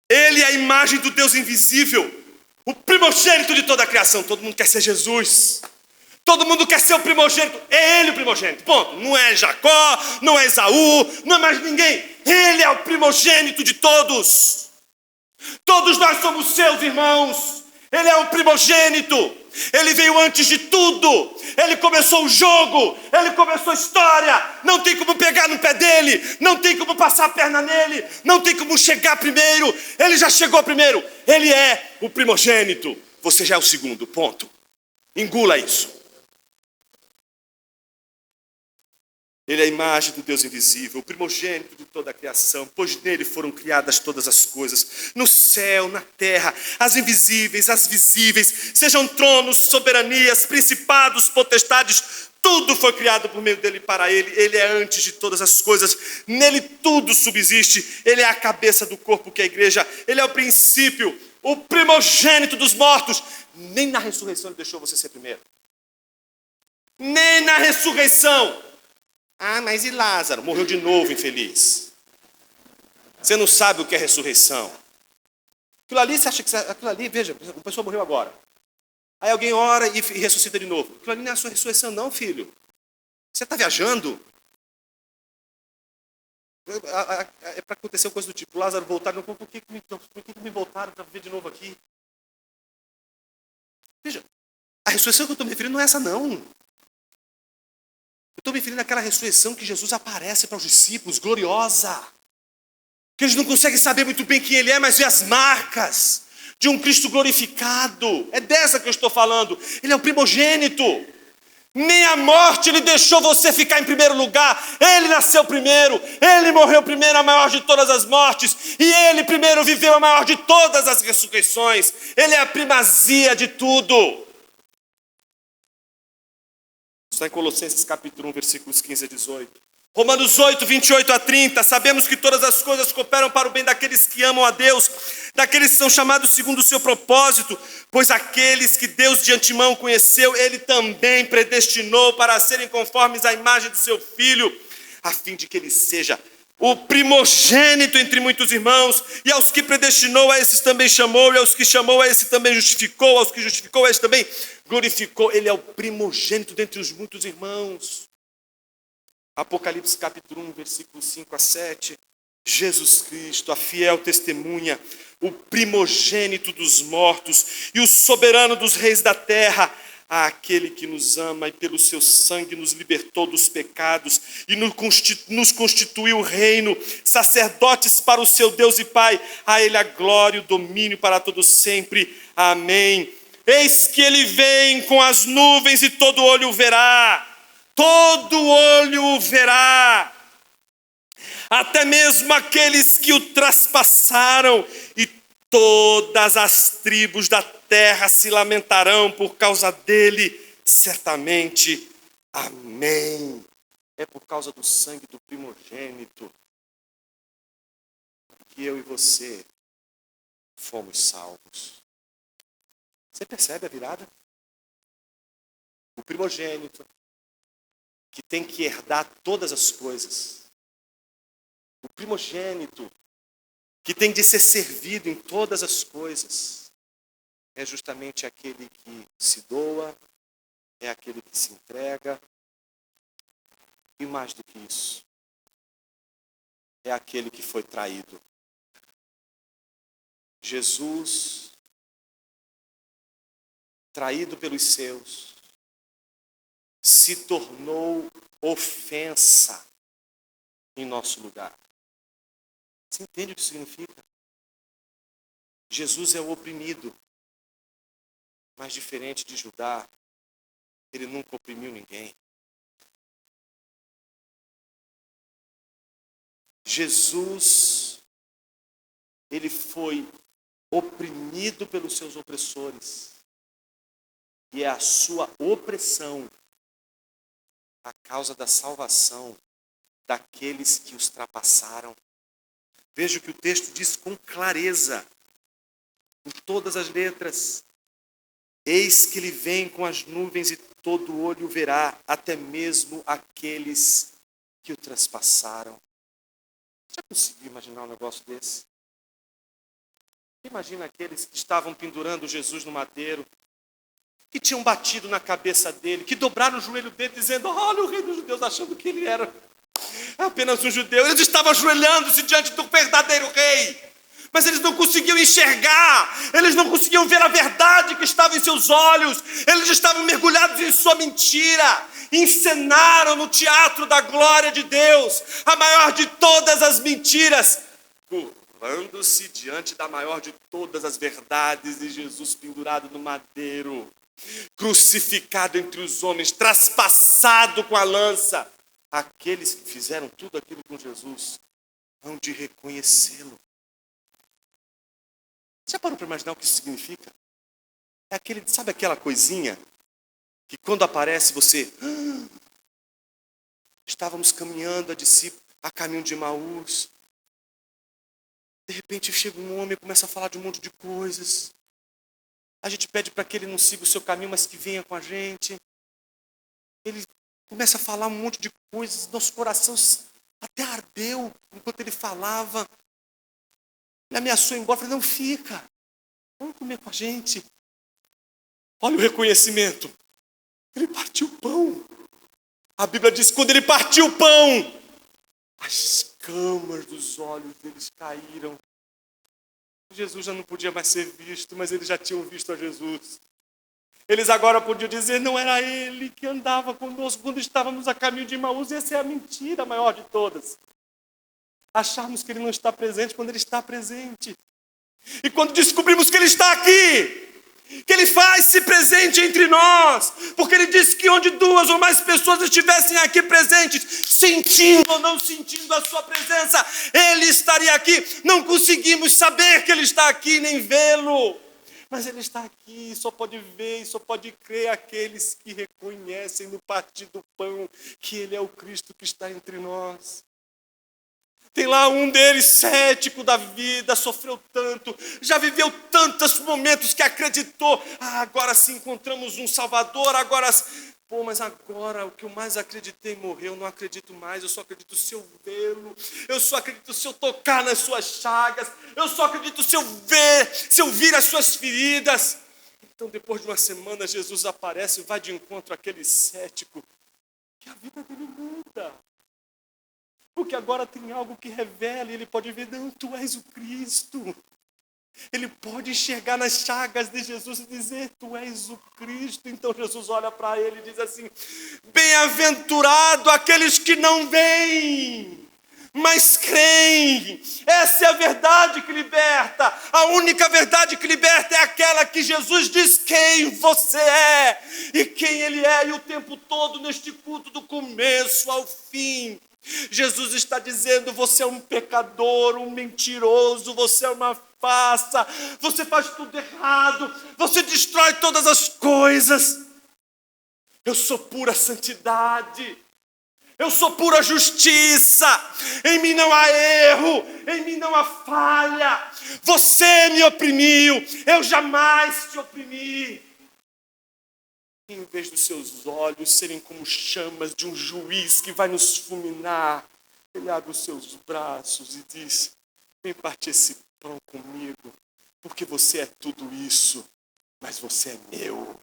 Ele é a imagem do Deus invisível, o primogênito de toda a criação. Todo mundo quer ser Jesus. Todo mundo quer ser o primogênito. É ele o primogênito, ponto. Não é Jacó, não é Esaú, não é mais ninguém. Ele é o primogênito de todos. Todos nós somos seus irmãos. Ele é o primogênito. Ele veio antes de tudo. Ele começou o jogo. Ele começou a história. Não tem como pegar no pé dele. Não tem como passar a perna nele. Não tem como chegar primeiro. Ele já chegou primeiro. Ele é o primogênito. Você já é o segundo, ponto. Engula isso. Ele é a imagem do Deus invisível, o primogênito de toda a criação, pois nele foram criadas todas as coisas, no céu, na terra, as invisíveis, as visíveis, sejam tronos, soberanias, principados, potestades, tudo foi criado por meio dele e para ele. Ele é antes de todas as coisas, nele tudo subsiste, ele é a cabeça do corpo que é a igreja, ele é o princípio, o primogênito dos mortos. Nem na ressurreição ele deixou você ser primeiro. Nem na ressurreição. Ah, mas e Lázaro? Morreu de novo, infeliz. Você não sabe o que é ressurreição. Aquilo ali, você acha que... Aquilo ali, veja, a pessoa morreu agora. Aí alguém ora e ressuscita de novo. Aquilo ali não é a sua ressurreição não, filho. Você está viajando? É para acontecer uma coisa do tipo, Lázaro voltar, não, por que me voltaram para viver de novo aqui? Veja, a ressurreição que eu estou me referindo não é essa não. Eu estou me referindo àquela ressurreição que Jesus aparece para os discípulos, gloriosa. Que eles não conseguem saber muito bem quem ele é, mas vê as marcas de um Cristo glorificado. É dessa que eu estou falando. Ele é o primogênito. Nem a morte ele deixou você ficar em primeiro lugar. Ele nasceu primeiro. Ele morreu primeiro, a maior de todas as mortes. E ele primeiro viveu a maior de todas as ressurreições. Ele é a primazia de tudo. Está em Colossenses capítulo 1, versículos 15 a 18. Romanos 8, 28 a 30. Sabemos que todas as coisas cooperam para o bem daqueles que amam a Deus, daqueles que são chamados segundo o seu propósito, pois aqueles que Deus de antemão conheceu, ele também predestinou para serem conformes à imagem do seu Filho, a fim de que ele seja o primogênito entre muitos irmãos. E aos que predestinou, a esses também chamou, e aos que chamou, a esse também justificou, aos que justificou, a esse também glorificou. Ele é o primogênito dentre os muitos irmãos. Apocalipse capítulo 1, versículos 5 a 7. Jesus Cristo, a fiel testemunha, o primogênito dos mortos e o soberano dos reis da terra, aquele que nos ama e pelo seu sangue nos libertou dos pecados e nos constituiu reino, sacerdotes para o seu Deus e Pai. A ele a glória e o domínio para todos sempre. Amém. Eis que ele vem com as nuvens e todo olho o verá. Todo olho o verá, até mesmo aqueles que o traspassaram, e todas as tribos da terra se lamentarão por causa dele, certamente. Amém. É por causa do sangue do primogênito que eu e você fomos salvos. Você percebe a virada? O primogênito, que tem que herdar todas as coisas. O primogênito, que tem de ser servido em todas as coisas, é justamente aquele que se doa, é aquele que se entrega, e mais do que isso, é aquele que foi traído. Jesus, traído pelos seus, se tornou ofensa em nosso lugar. Você entende o que isso significa? Jesus é o oprimido, mas diferente de Judá, ele nunca oprimiu ninguém. Jesus, ele foi oprimido pelos seus opressores, e é a sua opressão a causa da salvação daqueles que os ultrapassaram. Veja o que o texto diz com clareza. com todas as letras. Eis que ele vem com as nuvens e todo olho o verá, até mesmo aqueles que o traspassaram. Já conseguiu imaginar um negócio desse? Imagina aqueles que estavam pendurando Jesus no madeiro, que tinham batido na cabeça dele, que dobraram o joelho dele dizendo: olha o rei dos judeus, achando que ele era apenas um judeu. Eles estavam ajoelhando-se diante do verdadeiro rei. Mas eles não conseguiam enxergar, eles não conseguiam ver a verdade que estava em seus olhos, eles estavam mergulhados em sua mentira, encenaram no teatro da glória de Deus, a maior de todas as mentiras, curvando-se diante da maior de todas as verdades de Jesus pendurado no madeiro, crucificado entre os homens, traspassado com a lança. Aqueles que fizeram tudo aquilo com Jesus hão de reconhecê-lo. Já parou para imaginar o que isso significa? É aquele, sabe aquela coisinha que quando aparece você... Estávamos caminhando a caminho de Emaús. De repente chega um homem e começa a falar de um monte de coisas. A gente pede para que ele não siga o seu caminho, mas que venha com a gente. Ele começa a falar um monte de coisas. Nosso coração até ardeu enquanto ele falava. Ele ameaçou ir embora, falei: não, fica, vamos comer com a gente. Olha o reconhecimento. Ele partiu o pão. A Bíblia diz que quando ele partiu o pão, as escamas dos olhos deles caíram. Jesus já não podia mais ser visto, mas eles já tinham visto a Jesus. Eles agora podiam dizer: não era ele que andava conosco quando estávamos a caminho de Emaús. Essa é a mentira maior de todas. Acharmos que ele não está presente quando ele está presente. E quando descobrimos que ele está aqui, que ele faz-se presente entre nós, porque ele disse que onde duas ou mais pessoas estivessem aqui presentes, sentindo ou não sentindo a sua presença, ele estaria aqui. Não conseguimos saber que ele está aqui, nem vê-lo, mas ele está aqui. Só pode ver e só pode crer aqueles que reconhecem no partir do pão que ele é o Cristo que está entre nós. Tem lá um deles, cético da vida, sofreu tanto, já viveu tantos momentos que acreditou: agora sim encontramos um Salvador, agora... mas agora o que eu mais acreditei morreu, não acredito mais, eu só acredito se eu vê-lo, eu só acredito se eu tocar nas suas chagas, eu só acredito se eu ver, se eu vir as suas feridas. Então, depois de uma semana, Jesus aparece e vai de encontro àquele cético, que a vida dele muda. Porque agora tem algo que revela, e ele pode ver: não, tu és o Cristo. Ele pode enxergar nas chagas de Jesus e dizer: tu és o Cristo. Então Jesus olha para ele e diz assim: bem-aventurado aqueles que não veem, mas creem. Essa é a verdade que liberta. A única verdade que liberta é aquela que Jesus diz quem você é e quem ele é. E o tempo todo neste culto, do começo ao fim, Jesus está dizendo: você é um pecador, um mentiroso, você é uma farsa, você faz tudo errado, você destrói todas as coisas. Eu sou pura santidade, eu sou pura justiça, em mim não há erro, em mim não há falha. Você me oprimiu, eu jamais te oprimi. Em vez dos seus olhos serem como chamas de um juiz que vai nos fulminar, ele abre os seus braços e diz: vem partir esse pão comigo, porque você é tudo isso, mas você é meu.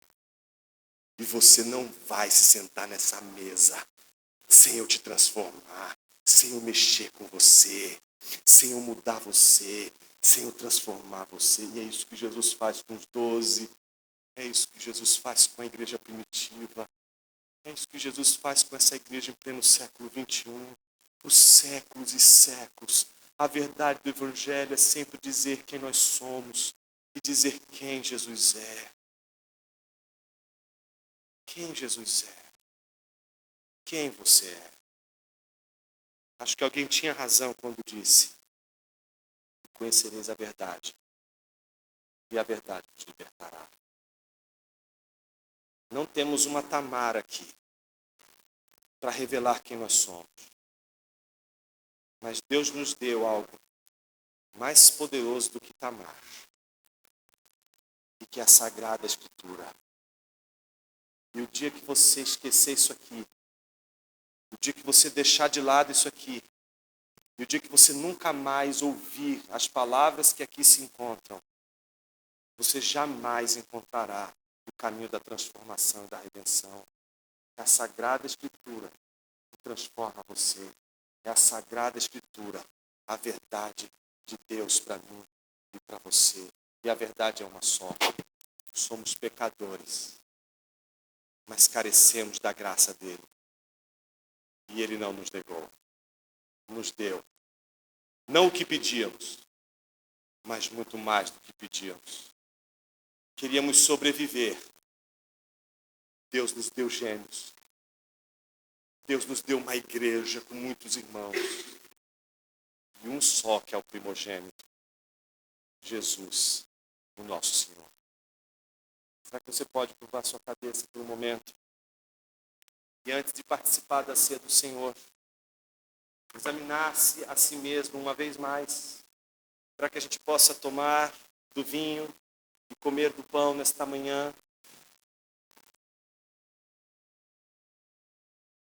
E você não vai se sentar nessa mesa sem eu te transformar, sem eu mexer com você, sem eu mudar você, sem eu transformar você. E é isso que Jesus faz com os 12. É isso que Jesus faz com a igreja primitiva. É isso que Jesus faz com essa igreja em pleno século XXI. Por séculos e séculos, a verdade do Evangelho é sempre dizer quem nós somos e dizer quem Jesus é. Quem Jesus é. Quem você é. Acho que alguém tinha razão quando disse: conhecereis a verdade, e a verdade vos libertará. Não temos uma Tamar aqui para revelar quem nós somos. Mas Deus nos deu algo mais poderoso do que Tamar. e que é a Sagrada Escritura. E o dia que você esquecer isso aqui, o dia que você deixar de lado isso aqui, e o dia que você nunca mais ouvir as palavras que aqui se encontram, você jamais encontrará o caminho da transformação e da redenção. É a Sagrada Escritura que transforma você. É a Sagrada Escritura, a verdade de Deus para mim e para você. E a verdade é uma só. Somos pecadores, mas carecemos da graça dele. E ele não nos negou. Nos deu. Não o que pedíamos, mas muito mais do que pedíamos. Queríamos sobreviver. Deus nos deu gêmeos. Deus nos deu uma igreja com muitos irmãos. E um só que é o primogênito. Jesus, o nosso Senhor. Será que você pode curvar sua cabeça por um momento? E antes de participar da ceia do Senhor, examinar-se a si mesmo uma vez mais, para que a gente possa tomar do vinho e comer do pão nesta manhã,